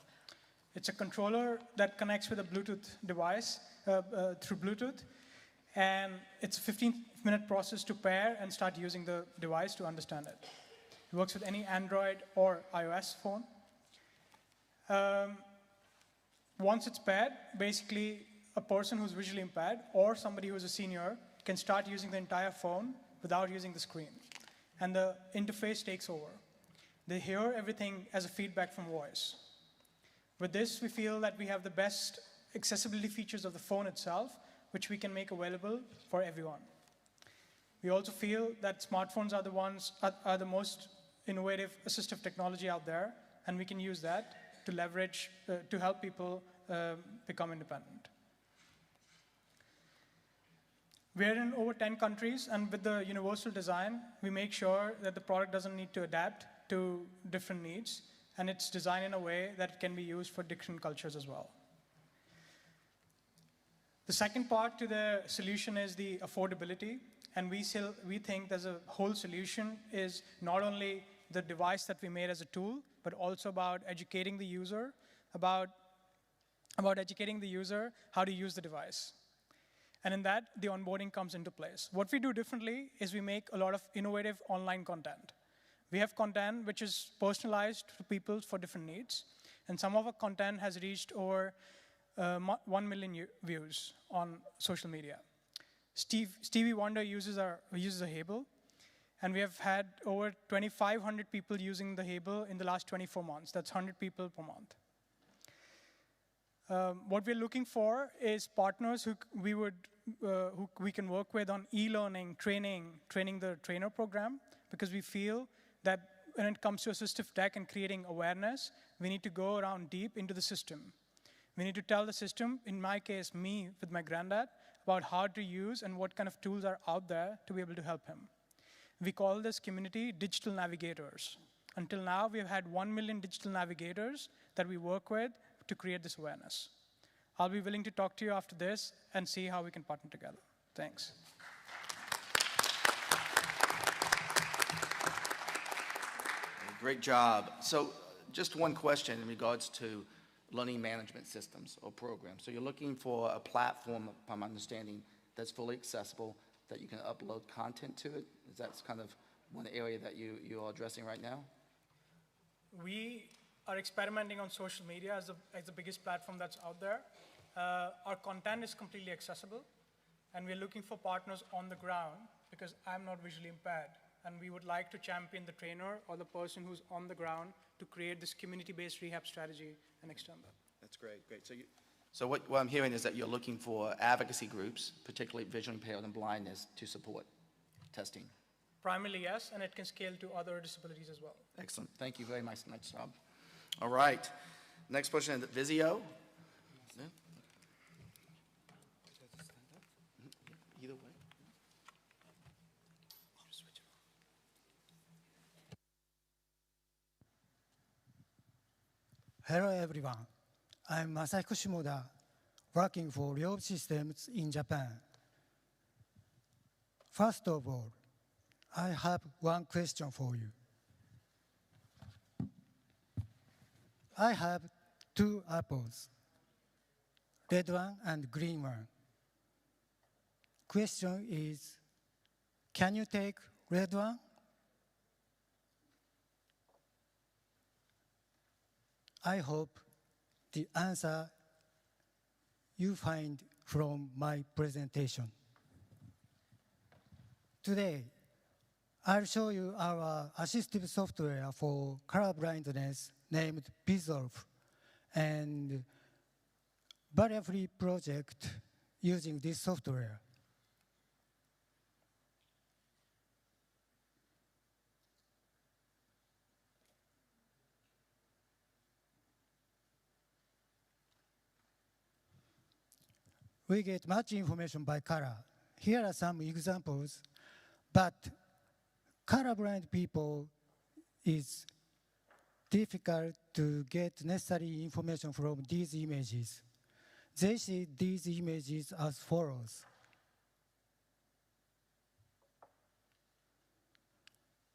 It's a controller that connects with a Bluetooth device through Bluetooth, and it's a 15-minute process to pair and start using the device to understand it. It works with any Android or iOS phone. Once it's paired, basically a person who's visually impaired or somebody who's a senior can start using the entire phone without using the screen. And the interface takes over. They hear everything as a feedback from voice. With this, we feel that we have the best accessibility features of the phone itself, which we can make available for everyone. We also feel that smartphones are the most innovative assistive technology out there, and we can use that to leverage, to help people become independent. We're in over 10 countries, and with the universal design, we make sure that the product doesn't need to adapt to different needs, and it's designed in a way that it can be used for different cultures as well. The second part to the solution is the affordability, and we think there's a whole solution is not only the device that we made as a tool, but also about educating the user, about educating the user how to use the device. And in that, the onboarding comes into place. What we do differently is we make a lot of innovative online content. We have content which is personalized to people for different needs, and some of our content has reached over 1 million views on social media. Stevie Wonder uses a Hebel, and we have had over 2,500 people using the Hebel in the last 24 months. That's 100 people per month. What we're looking for is partners who we can work with on e-learning, training the trainer program, because we feel that when it comes to assistive tech and creating awareness, we need to go around deep into the system. We need to tell the system, in my case, me with my granddad, about how to use and what kind of tools are out there to be able to help him. We call this community digital navigators. Until now, we've had 1 million digital navigators that we work with to create this awareness. I'll be willing to talk to you after this and see how we can partner together. Thanks. Great job. So just one question in regards to learning management systems or programs. So you're looking for a platform, if I'm understanding, that's fully accessible, that you can upload content to it? Is that kind of one area that you are addressing right now? We are experimenting on social media as the biggest platform that's out there. Our content is completely accessible, and we're looking for partners on the ground because I'm not visually impaired, and we would like to champion the trainer or the person who's on the ground to create this community-based rehab strategy and extend that. That's great. So what I'm hearing is that you're looking for advocacy groups, particularly visually impaired and blindness, to support testing. Primarily, yes, and it can scale to other disabilities as well. Excellent. Thank you very much. Nice job. All right. Next question is Vizio. No? Either way. Hello, everyone. I'm Masahiko Shimoda, working for Ryobi Systems in Japan. First of all, I have one question for you. I have two apples, red one and green one. Question is, can you take red one? I hope the answer you find from my presentation. Today, I'll show you our assistive software for colorblindness named Bizolve, and barrier-free project using this software. we get much information by color. Here are some examples, but colorblind people is difficult to get necessary information from these images. They see these images as follows.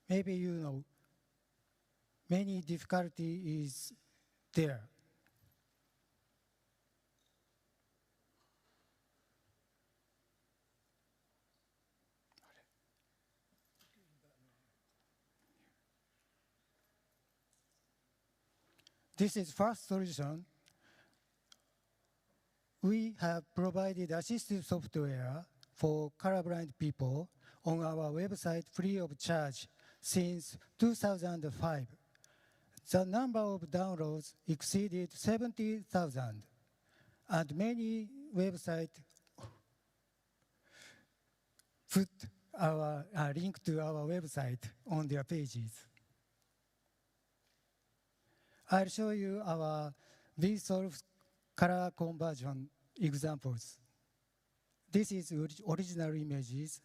Maybe you know, many difficulty is there. This is first solution. We have provided assistive software for colorblind people on our website free of charge since 2005. The number of downloads exceeded 70,000, and many websites put our link to our website on their pages. I'll show you our VSolve color conversion examples. This is original images,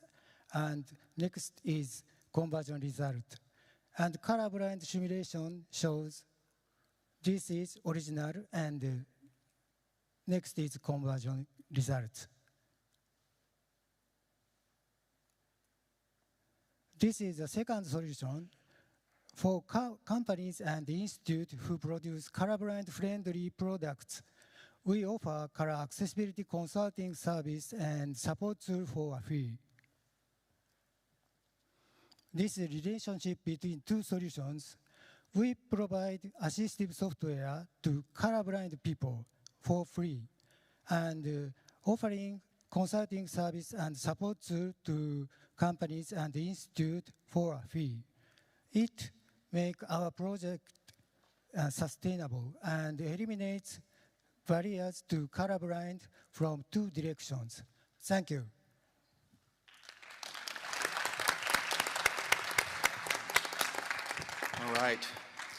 and next is conversion result. And colorblind simulation shows this is original, and next is conversion result. This is the second solution. For companies and institutes who produce colorblind-friendly products, we offer color accessibility consulting service and support tool for a fee. This is a relationship between two solutions. We provide assistive software to colorblind people for free, and offering consulting service and support tool to companies and institutes for a fee. It makes our project sustainable and eliminates barriers to colorblind from two directions. Thank you. All right.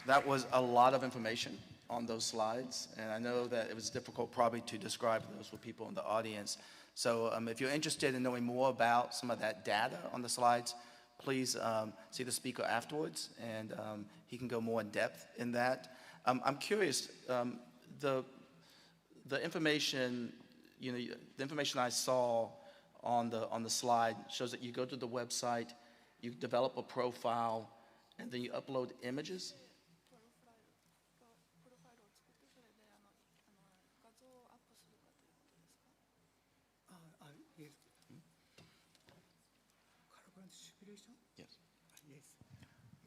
That was a lot of information on those slides, and I know that it was difficult probably to describe those for people in the audience. So if you're interested in knowing more about some of that data on the slides, please see the speaker afterwards, and he can go more in depth in that. I'm curious, the information, the information I saw on the slide shows that you go to the website, you develop a profile, and then you upload images.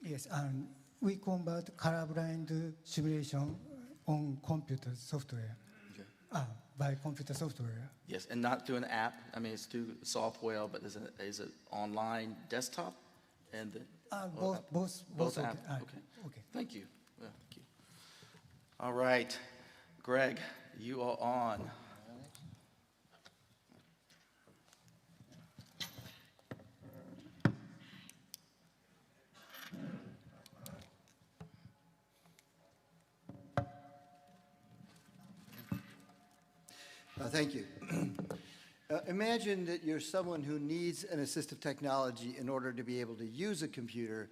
Yes, we convert colorblind simulation on computer software, by computer software. Yes, and not through an app. I mean, it's through software, but is it online desktop? And Both apps. okay. Okay. Thank you. Well, thank you. All right, Greg, you are on. Thank you. Imagine that you're someone who needs an assistive technology in order to be able to use a computer,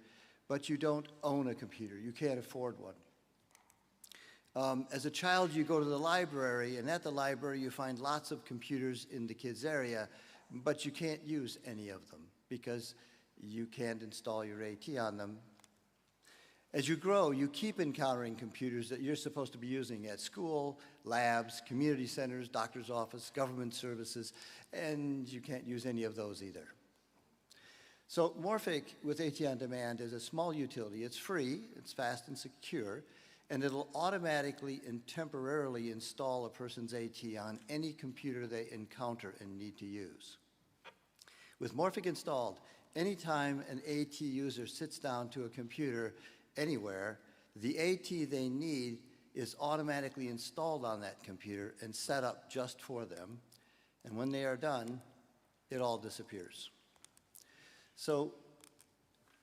but you don't own a computer. You can't afford one. As a child, you go to the library, and at the library, you find lots of computers in the kids' area, but you can't use any of them because you can't install your AT on them. As you grow, you keep encountering computers that you're supposed to be using at school, labs, community centers, doctor's office, government services, and you can't use any of those either. So Morphic with AT On Demand is a small utility. It's free, it's fast and secure, and it'll automatically and temporarily install a person's AT on any computer they encounter and need to use. With Morphic installed, anytime an AT user sits down to a computer anywhere, the AT they need is automatically installed on that computer and set up just for them. And when they are done, it all disappears. So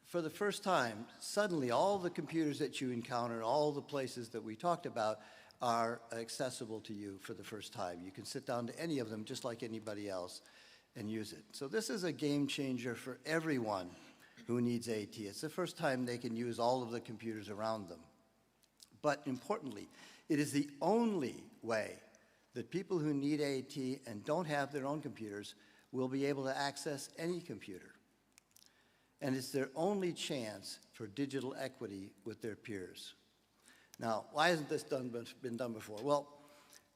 for the first time, suddenly all the computers that you encounter, all the places that we talked about, are accessible to you for the first time. You can sit down to any of them just like anybody else and use it. So this is a game changer for everyone who needs AT. It's the first time they can use all of the computers around them. But importantly, it is the only way that people who need AT and don't have their own computers will be able to access any computer. And it's their only chance for digital equity with their peers. Now, why hasn't this been done before? Well,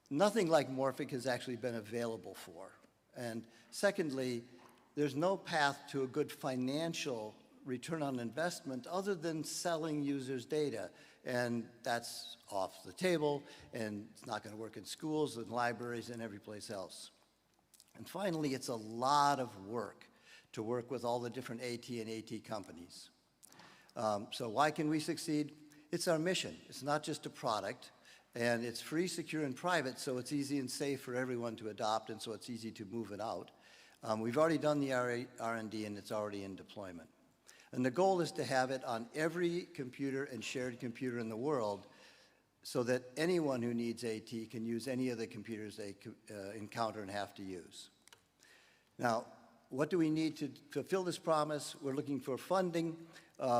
nothing like Morphic has actually been available for. And secondly, there's no path to a good financial return on investment other than selling users' data. And that's off the table, and it's not going to work in schools and libraries and every place else. And finally, it's a lot of work to work with all the different AT and AT companies. So why can we succeed? It's our mission. It's not just a product, and it's free, secure, and private, so it's easy and safe for everyone to adopt, and so it's easy to move it out. We've already done the R&D, and it's already in deployment. And the goal is to have it on every computer and shared computer in the world so that anyone who needs AT can use any of the computers they encounter and have to use. Now, what do we need to fulfill this promise? We're looking for funding.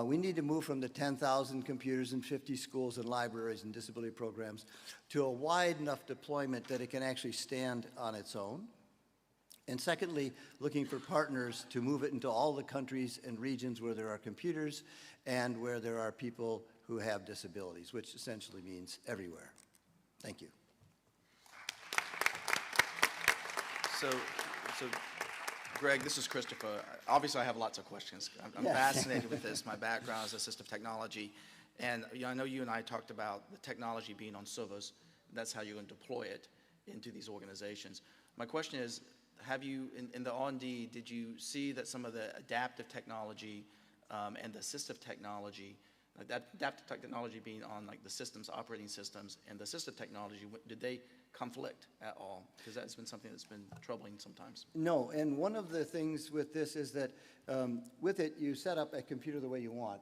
We need to move from the 10,000 computers in 50 schools and libraries and disability programs to a wide enough deployment that it can actually stand on its own. And secondly, looking for partners to move it into all the countries and regions where there are computers and where there are people who have disabilities, which essentially means everywhere. Thank you. So Greg, this is Christopher. Obviously, I have lots of questions. I'm fascinated with this. My background is assistive technology. And I know you and I talked about the technology being on servers. That's how you're going to deploy it into these organizations. My question is, have you, in the R&D, did you see that some of the adaptive technology and the assistive technology, that adaptive technology being on like the systems, operating systems, and the assistive technology, did they conflict at all? Because that's been something that's been troubling sometimes. No, and one of the things with this is that with it, you set up a computer the way you want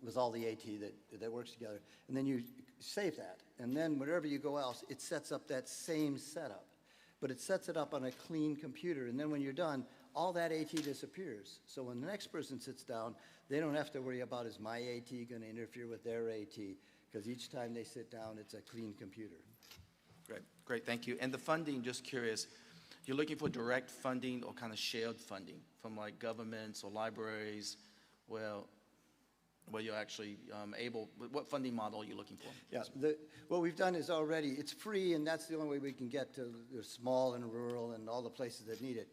with all the AT that works together, and then you save that. And then wherever you go else, it sets up that same setup. But it sets it up on a clean computer, and then when you're done, all that AT disappears. So when the next person sits down, they don't have to worry about, is my AT going to interfere with their AT? Because each time they sit down, it's a clean computer. Great, thank you. And the funding, just curious, you're looking for direct funding or kind of shared funding from like governments or libraries? Well, where you're actually able, what funding model are you looking for? Yeah, what we've done is already, it's free, and that's the only way we can get to the small and rural and all the places that need it.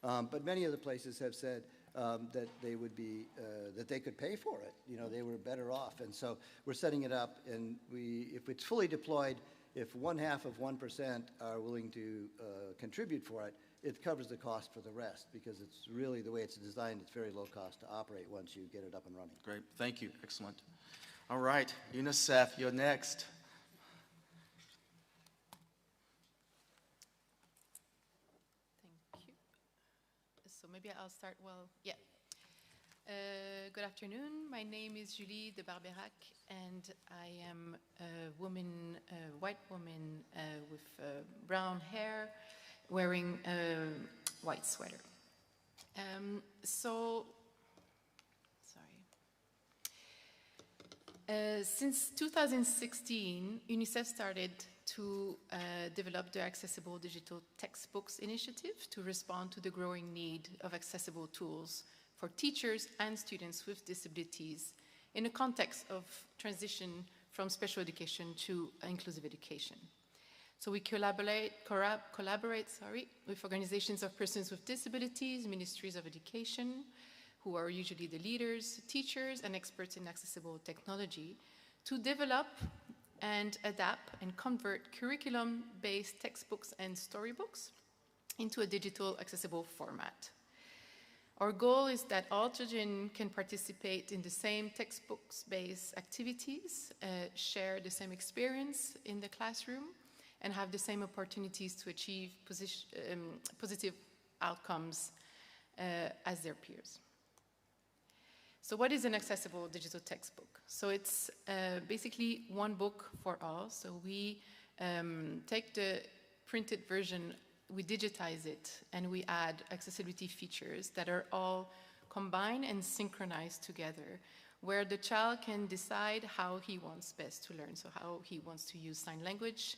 But many of the places have said that they would be, that they could pay for it. You know, they were better off. And so we're setting it up, and if it's fully deployed, if 0.5% are willing to contribute for it, it covers the cost for the rest, because it's really the way it's designed, it's very low cost to operate once you get it up and running. Great, thank you, excellent. All right, UNICEF, you're next. Thank you. So maybe I'll start, good afternoon. My name is Julie de Barberac, and I am a woman, a white woman with brown hair, wearing a white sweater. Since 2016, UNICEF started to develop the Accessible Digital Textbooks Initiative to respond to the growing need of accessible tools for teachers and students with disabilities in a context of transition from special education to inclusive education. So we collaborate with organizations of persons with disabilities, ministries of education, who are usually the leaders, teachers, and experts in accessible technology, to develop and adapt and convert curriculum-based textbooks and storybooks into a digital accessible format. Our goal is that all children can participate in the same textbooks-based activities, share the same experience in the classroom, and have the same opportunities to achieve positive outcomes as their peers. So what is an accessible digital textbook? So it's basically one book for all. So we take the printed version, we digitize it, and we add accessibility features that are all combined and synchronized together, where the child can decide how he wants best to learn. So how he wants to use sign language,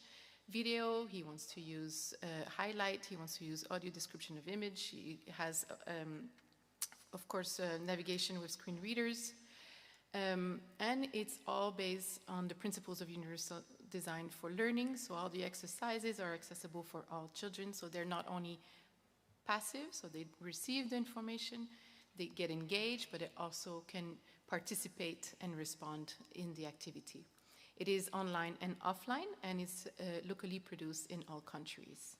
video, he wants to use highlight, he wants to use audio description of image, he has, of course, navigation with screen readers, and it's all based on the principles of universal design for learning, so all the exercises are accessible for all children, so they're not only passive, so they receive the information, they get engaged, but they also can participate and respond in the activity. It is online and offline, and it's locally produced in all countries.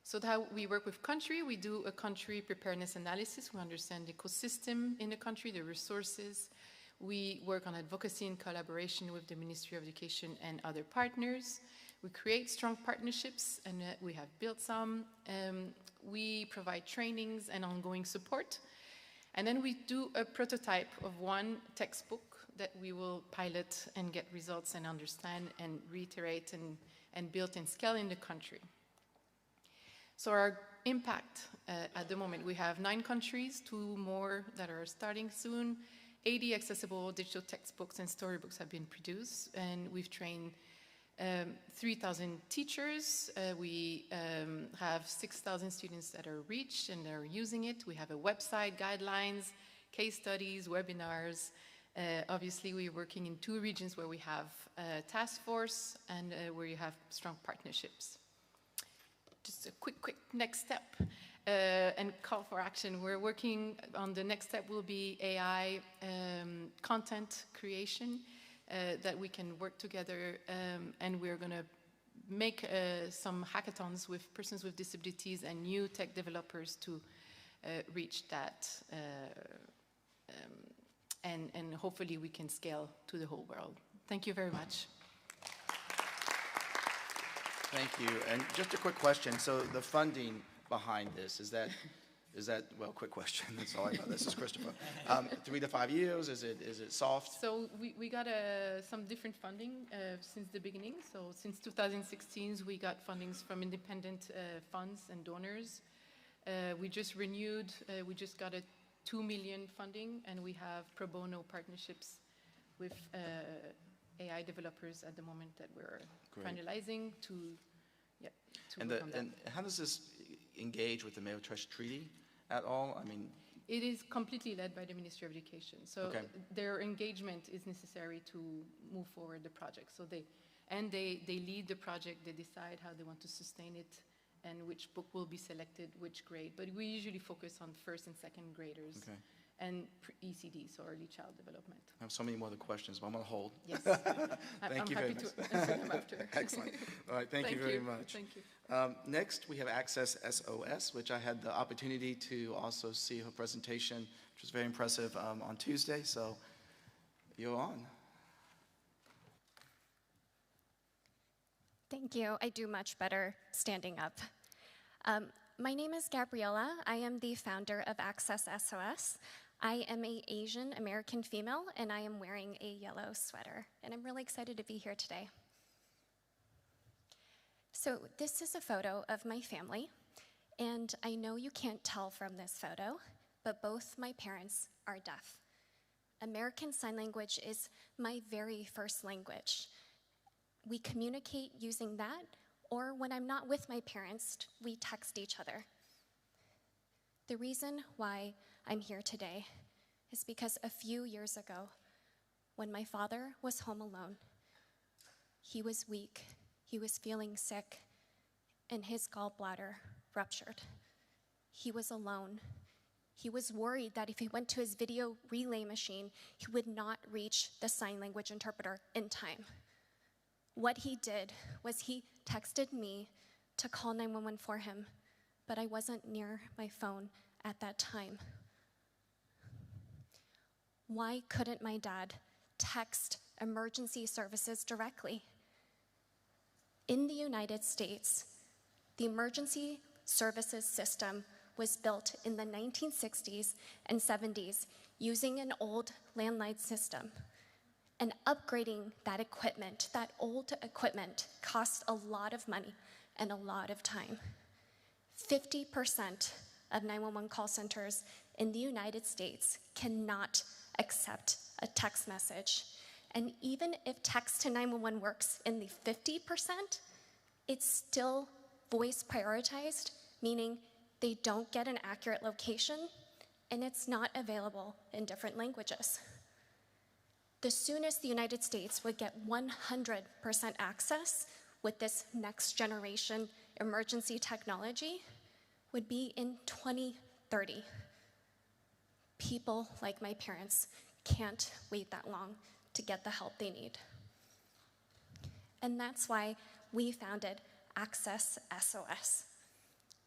So how we work with country, we do a country preparedness analysis. We understand the ecosystem in the country, the resources. We work on advocacy in collaboration with the Ministry of Education and other partners. We create strong partnerships, and we have built some. We provide trainings and ongoing support. And then we do a prototype of one textbook that we will pilot and get results and understand and reiterate and build and scale in the country. So our impact at the moment, we have 9 countries, 2 more that are starting soon. 80 accessible digital textbooks and storybooks have been produced, and we've trained 3,000 teachers. We have 6,000 students that are reached and are using it. We have a website, guidelines, case studies, webinars. Obviously, we're working in 2 regions where we have a task force and where you have strong partnerships. Just a quick next step and call for action. We're working on the next step will be AI content creation that we can work together, and we're going to make some hackathons with persons with disabilities and new tech developers to reach that, and hopefully we can scale to the whole world. Thank you very much. Thank you. And just a quick question. So the funding behind this, is that, well, quick question, that's all I know. This is Christopher. 3 to 5 years, is it soft? So we got some different funding since the beginning. So since 2016, we got fundings from independent funds and donors. We just renewed, we just got a 2 million funding, and we have pro bono partnerships with AI developers at the moment that we're finalizing to work on that. And how does this engage with the Marrakesh Treaty at all? I mean, it is completely led by the Ministry of Education. So their engagement is necessary to move forward the project. So they lead the project, they decide how they want to sustain it and which book will be selected, which grade. But we usually focus on 1st and 2nd graders. And ECD, so early child development. I have so many more other questions, but I'm going to hold. Yes. Thank you very much. I'm happy to answer them after. Excellent. All right, thank you very much. Thank you. Next, we have Access SOS, which I had the opportunity to also see her presentation, which was very impressive on Tuesday. So you're on. Thank you. I do much better standing up. My name is Gabriella. I am the founder of Access SOS. I am an Asian American female, and I am wearing a yellow sweater. And I'm really excited to be here today. So this is a photo of my family. And I know you can't tell from this photo, but both my parents are deaf. American Sign Language is my very first language. We communicate using that, or when I'm not with my parents, we text each other. The reason why I'm here today is because a few years ago, when my father was home alone, he was weak, he was feeling sick, and his gallbladder ruptured. He was alone. He was worried that if he went to his video relay machine, he would not reach the sign language interpreter in time. What he did was he texted me to call 911 for him, but I wasn't near my phone at that time. Why couldn't my dad text emergency services directly? In the United States, the emergency services system was built in the 1960s and 70s using an old landline system. And upgrading that equipment, that old equipment, costs a lot of money and a lot of time. 50% of 911 call centers in the United States cannot accept a text message. And even if text to 911 works in the 50%, it's still voice prioritized, meaning they don't get an accurate location, and it's not available in different languages. The soonest the United States would get 100% access with this next generation emergency technology would be in 2030. People like my parents can't wait that long to get the help they need. And that's why we founded Access SOS.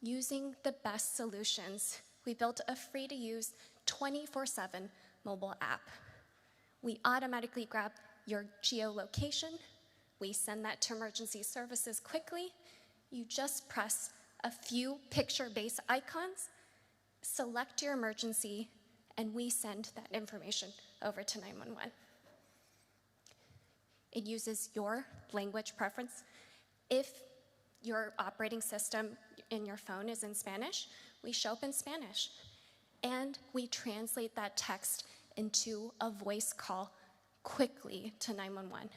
Using the best solutions, we built a free-to-use 24/7 mobile app. We automatically grab your geolocation. We send that to emergency services quickly. You just press a few picture-based icons, select your emergency, and we send that information over to 911. It uses your language preference. If your operating system in your phone is in Spanish, we show up in Spanish. And we translate that text into a voice call quickly to 911.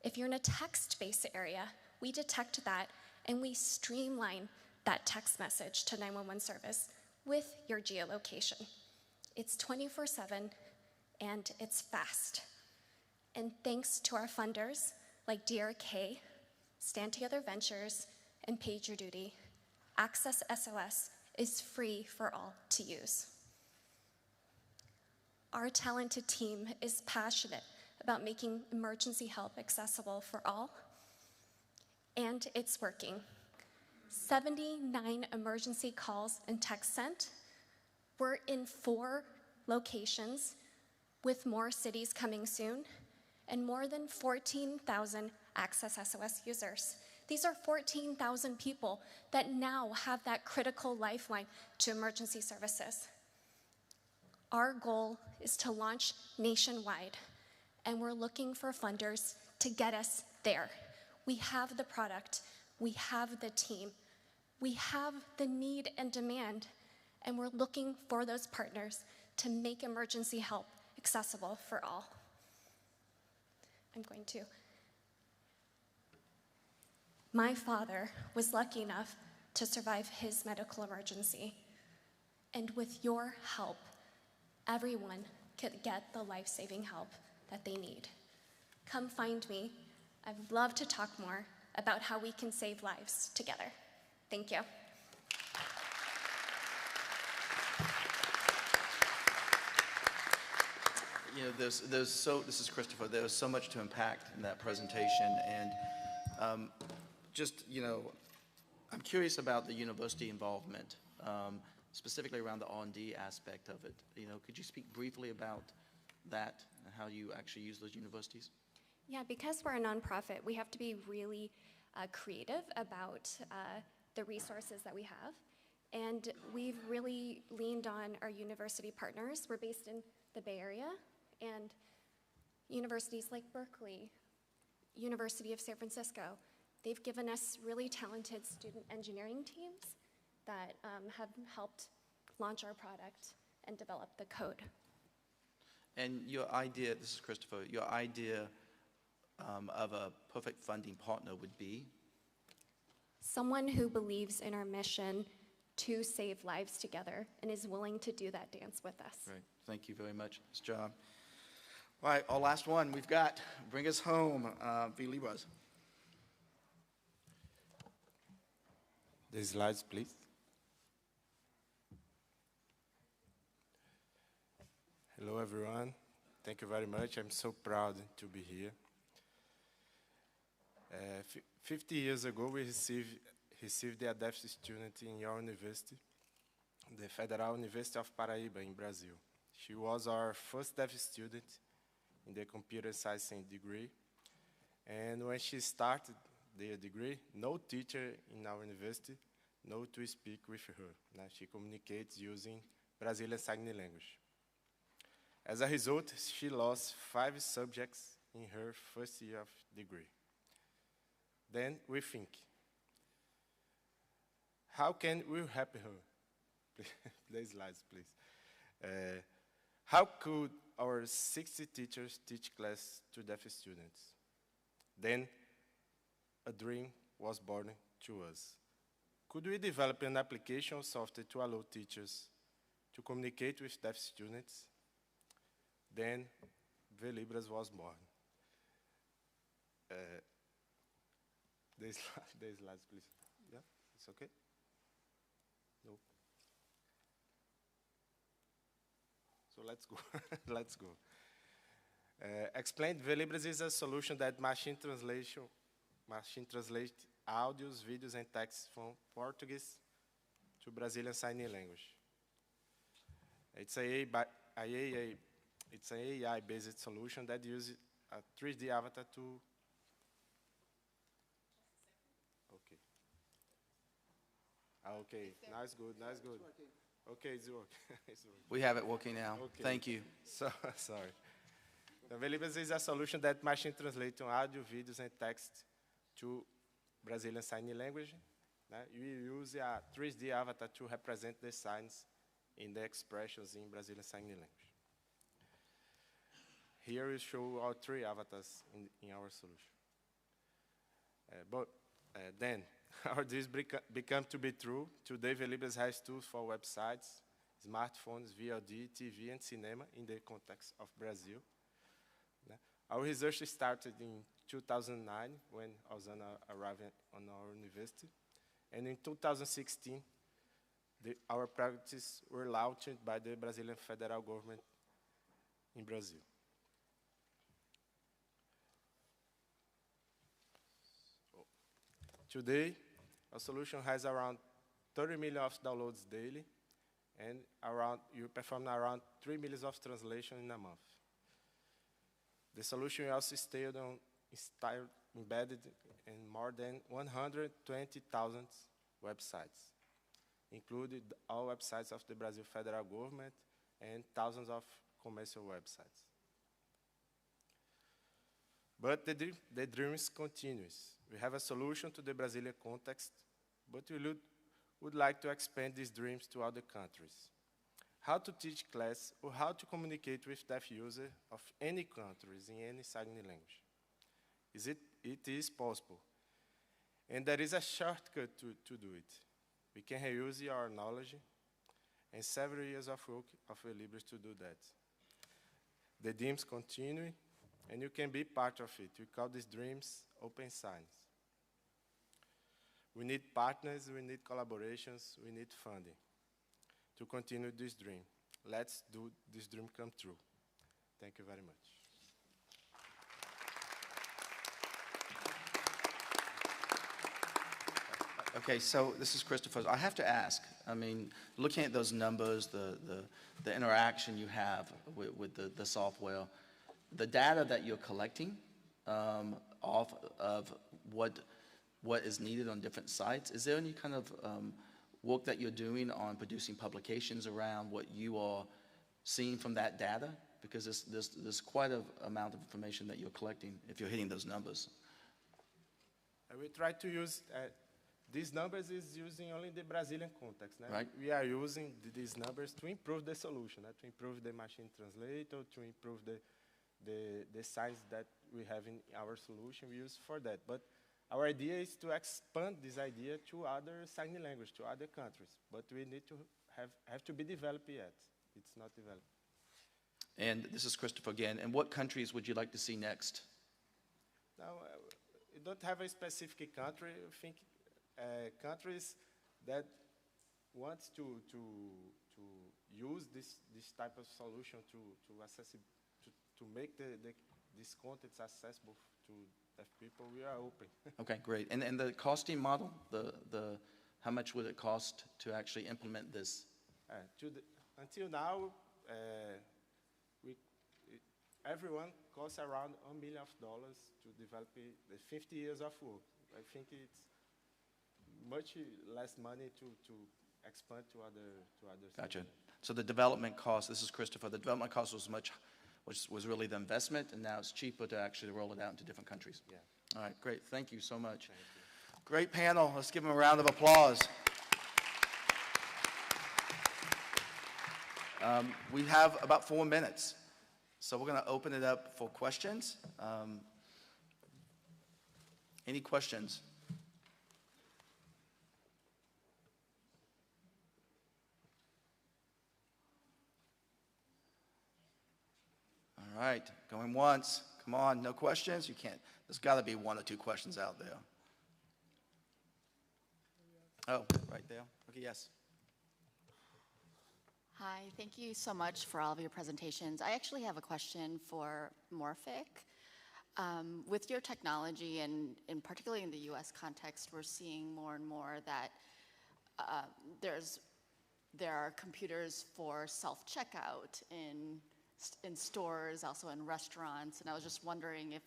If you're in a text-based area, we detect that and we streamline that text message to 911 service with your geolocation. It's 24/7 and it's fast. And thanks to our funders like DRK, Stand Together Ventures, and PagerDuty, Access SOS is free for all to use. Our talented team is passionate about making emergency help accessible for all, and it's working. 79 emergency calls and texts sent. We're in 4 locations, with more cities coming soon, and more than 14,000 Access SOS users. These are 14,000 people that now have that critical lifeline to emergency services. Our goal is to launch nationwide, and we're looking for funders to get us there. We have the product, we have the team, we have the need and demand, and we're looking for those partners to make emergency help accessible for all. My father was lucky enough to survive his medical emergency, and with your help, everyone could get the life-saving help that they need. Come find me. I'd love to talk more about how we can save lives together. Thank you. You know, this is Christopher. There was so much to unpack in that presentation, and I'm curious about the university involvement, specifically around the R&D aspect of it. You know, could you speak briefly about that and how you actually use those universities? Yeah, because we're a nonprofit, we have to be really creative about the resources that we have. And we've really leaned on our university partners. We're based in the Bay Area, and universities like Berkeley, University of San Francisco, they've given us really talented student engineering teams that have helped launch our product and develop the code. And your idea, this is Christopher, your idea of a perfect funding partner would be? Someone who believes in our mission to save lives together and is willing to do that dance with us. Great. Thank you very much. Nice job. All right, our last one we've got. Bring us home, V. Libras. The slides, please. Hello, everyone. Thank you very much. I'm so proud to be here. 50 years ago, we received a deaf student in your university, the Federal University of Paraíba in Brazil. She was our first deaf student in the computer science degree. And when she started the degree, no teacher in our university knows to speak with her. Now, she communicates using Brazilian Sign Language. As a result, she lost 5 subjects in her first year of degree. Then we think, how can we help her? Please, slides, please. How could our 60 teachers teach class to deaf students? Then a dream was born to us. Could we develop an application software to allow teachers to communicate with deaf students? Then Velibras was born. The slides, please. Yeah, it's okay? No. So let's go. Let's go. Explained, Velibras is a solution that machine translate audios, videos, and texts from Portuguese to Brazilian Sign Language. It's an AI-based solution that uses a 3D avatar to. Okay. Okay. Nice, good. Nice, good. Okay, it's working. It's working. We have it working now. Okay. Thank you. So, sorry. The Velibras is a solution that machine translates audio, videos, and text to Brazilian Sign Language. We use a 3D avatar to represent the signs in the expressions in Brazilian Sign Language. Here we show our 3 avatars in our solution. Then, our dreams become to be true. Today, Velibras has tools for websites, smartphones, VOD, TV, and cinema in the context of Brazil. Our research started in 2009 when Osana arrived on our university. And in 2016, our practices were launched by the Brazilian federal government in Brazil. Today, our solution has around 30 million of downloads daily, and you perform around 3 million of translation in a month. The solution also embedded in more than 120,000 websites, including all websites of the Brazil federal government and thousands of commercial websites. But the dream continues. We have a solution to the Brazilian context, but we would like to expand these dreams to other countries. How to teach class or how to communicate with deaf users of any countries in any sign language. It is possible. And there is a shortcut to do it. We can reuse our knowledge and several years of work of Velibras to do that. The dreams continue, and you can be part of it. We call these dreams open signs. We need partners, we need collaborations, we need funding to continue this dream. Let's do this dream come true. Thank you very much. Okay, so this is Christopher. I have to ask, I mean, looking at those numbers, the interaction you have with the software, the data that you're collecting off of what is needed on different sites, is there any kind of work that you're doing on producing publications around what you are seeing from that data? Because there's quite an amount of information that you're collecting if you're hitting those numbers. We try to use, these numbers is using only the Brazilian context. Right. We are using these numbers to improve the solution, to improve the machine translator, to improve the signs that we have in our solution. We use for that. But our idea is to expand this idea to other sign language, to other countries. But we need to have to be developed yet. It's not developed. And this is Christopher again. And what countries would you like to see next? Now, we don't have a specific country. I think countries that want to use this type of solution to make these contents accessible to deaf people, we are open. Okay, great. And the costing model, how much would it cost to actually implement this? Until now, everyone costs around $1 million to develop the 50 years of work. I think it's much less money to expand to other Gotcha. So the development cost, this is Christopher, the development cost was really the investment, and now it's cheaper to actually roll it out into different countries. Yeah. All right, great. Thank you so much. Great panel. Let's give them a round of applause. We have about 4 minutes, so we're going to open it up for questions. Any questions? All right, going once. Come on, no questions? You can't. There's got to be 1 or 2 questions out there. Oh, right there. Okay, yes. Hi, thank you so much for all of your presentations. I actually have a question for Morphic. With your technology, and particularly in the US context, we're seeing more and more that there are computers for self-checkout in stores, also in restaurants, and I was just wondering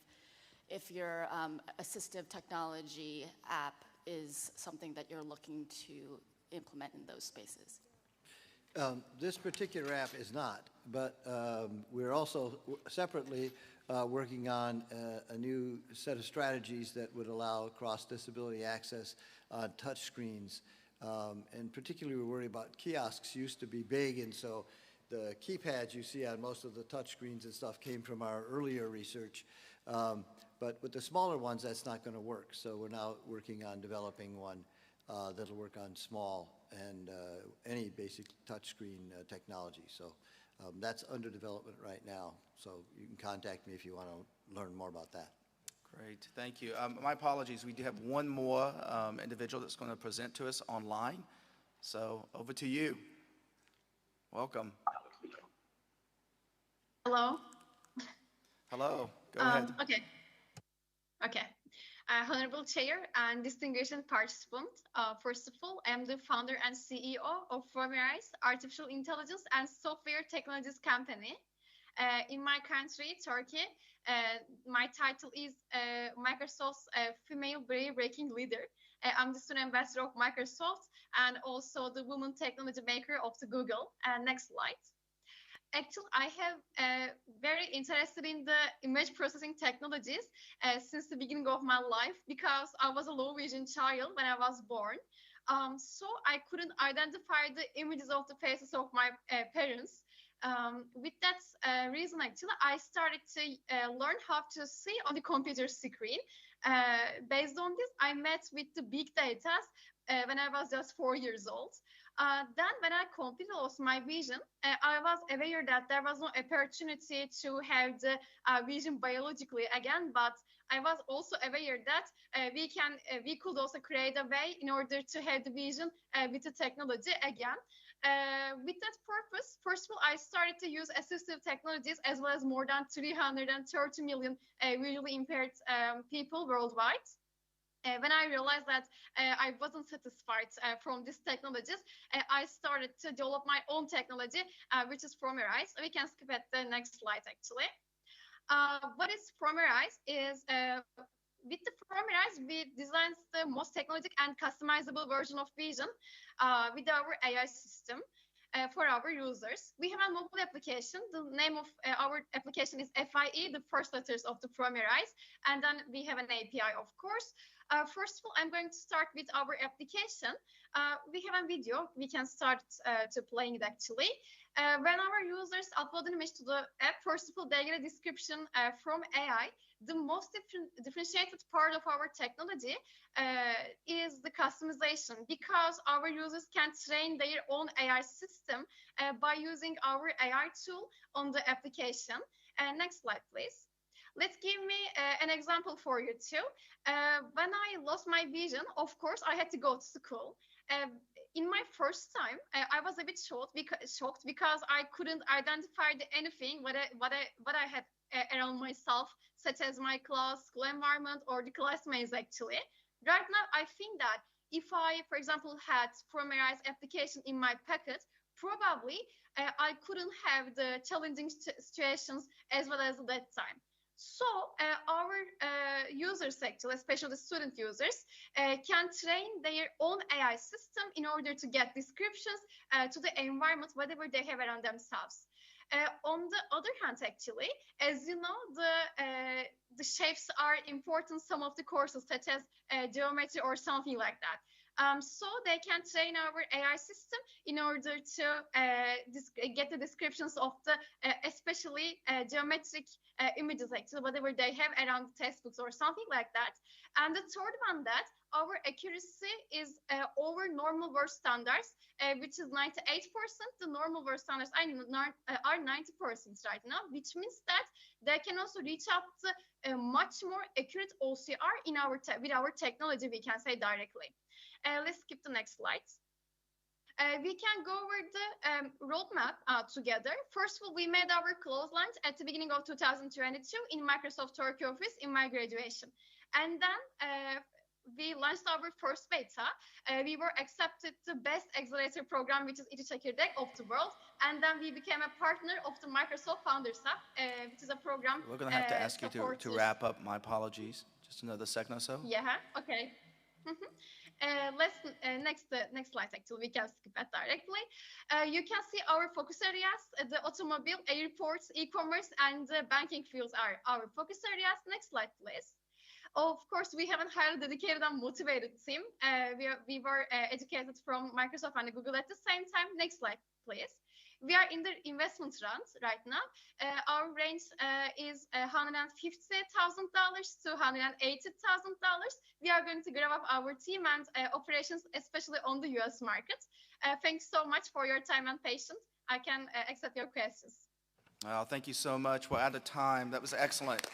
if your assistive technology app is something that you're looking to implement in those spaces. This particular app is not, but we're also separately working on a new set of strategies that would allow cross-disability access on touch screens. And particularly we're worried about kiosks. Used to be big, and so the keypads you see on most of the touch screens and stuff came from our earlier research. But with the smaller ones, that's not going to work. So we're now working on developing one that'll work on small and any basic touchscreen technology. So that's under development right now. So you can contact me if you want to learn more about that. Great, thank you. My apologies, we do have one more individual that's going to present to us online. So over to you. Welcome. Hello. Hello, go ahead. Okay. Honorable Chair and distinguished participants, first of all, I am the founder and CEO of Fromerize, Artificial Intelligence and Software Technologies Company. In my country, Turkey, my title is Microsoft's Female Breaking Leader. I'm the student ambassador of Microsoft and also the woman technology maker of the Google. Next slide. Actually, I have very interested in the image processing technologies since the beginning of my life because I was a low vision child when I was born. So I couldn't identify the images of the faces of my parents. With that reason, actually, I started to learn how to see on the computer screen. Based on this, I met with the big data when I was just 4 years old. Then when I completely lost my vision, I was aware that there was no opportunity to have the vision biologically again, but I was also aware that we could also create a way in order to have the vision with the technology again. With that purpose, first of all, I started to use assistive technologies as well as more than 330 million visually impaired people worldwide. When I realized that I wasn't satisfied from these technologies, I started to develop my own technology, which is Fromerize. We can skip at the next slide, actually. What is Fromerize is, with the Fromerize, we designed the most technologic and customizable version of Vision with our AI system. For our users, we have a mobile application. The name of our application is FIE, the first letters of the Fromerize, and then we have an API, of course. First of all, I'm going to start with our application. We have a video. We can start to playing it actually. When our users upload an image to the app, first of all, they get a description from AI. The most differentiated part of our technology is the customization, because our users can train their own AI system by using our AI tool on the application. Next slide, please. Let's give me an example for you too. When I lost my vision, of course, I had to go to school. In my first time, I was a bit shocked because I couldn't identify anything what I had around myself, such as my class, school environment, or the classmates actually. Right now, I think that if I, for example, had Fromerize application in my pocket, probably I couldn't have the challenging situations as well as that time. So our users, actually, especially the student users, can train their own AI system in order to get descriptions to the environment, whatever they have around themselves. On the other hand, actually, as you know, the shapes are important in some of the courses, such as geometry or something like that. So they can train our AI system in order to get the descriptions of the especially geometric images, actually, whatever they have around the textbooks or something like that. And the third one, that our accuracy is over normal word standards, which is 98%. The normal word standards are 90% right now, which means that they can also reach up to a much more accurate OCR in with our technology, we can say directly. Let's skip the next slides. We can go over the roadmap together. First of all, we made our close launch at the beginning of 2022 in Microsoft Turkey office in my graduation. And then we launched our first beta. We were accepted the best accelerator program, which is İTÜ Çekirdek of the world. And then we became a partner of the Microsoft Founders Hub, which is a program. We're going to have to ask you to wrap up. My apologies. Just another second or so. Yeah, okay. Next slide, actually, we can skip that directly. You can see our focus areas. The automobile, airports, e-commerce, and banking fields are our focus areas. Next slide, please. Of course, we have a highly dedicated and motivated team. We were educated from Microsoft and Google at the same time. Next slide, please. We are in the investment round right now. Our range is $150,000 to $180,000. We are going to grow up our team and operations, especially on the US market. Thanks so much for your time and patience. I can accept your questions. Well, thank you so much. We're out of time. That was excellent.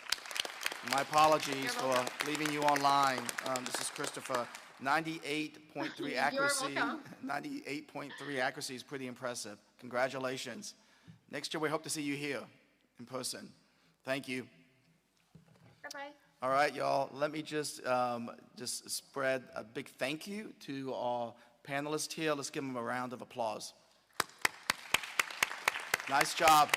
My apologies for leaving you online. This is Christopher. 98.3 accuracy. 98.3 accuracy is pretty impressive. Congratulations. Next year, we hope to see you here in person. Thank you. Bye-bye. All right, y'all. Let me just spread a big thank you to our panelists here. Let's give them a round of applause. Nice job.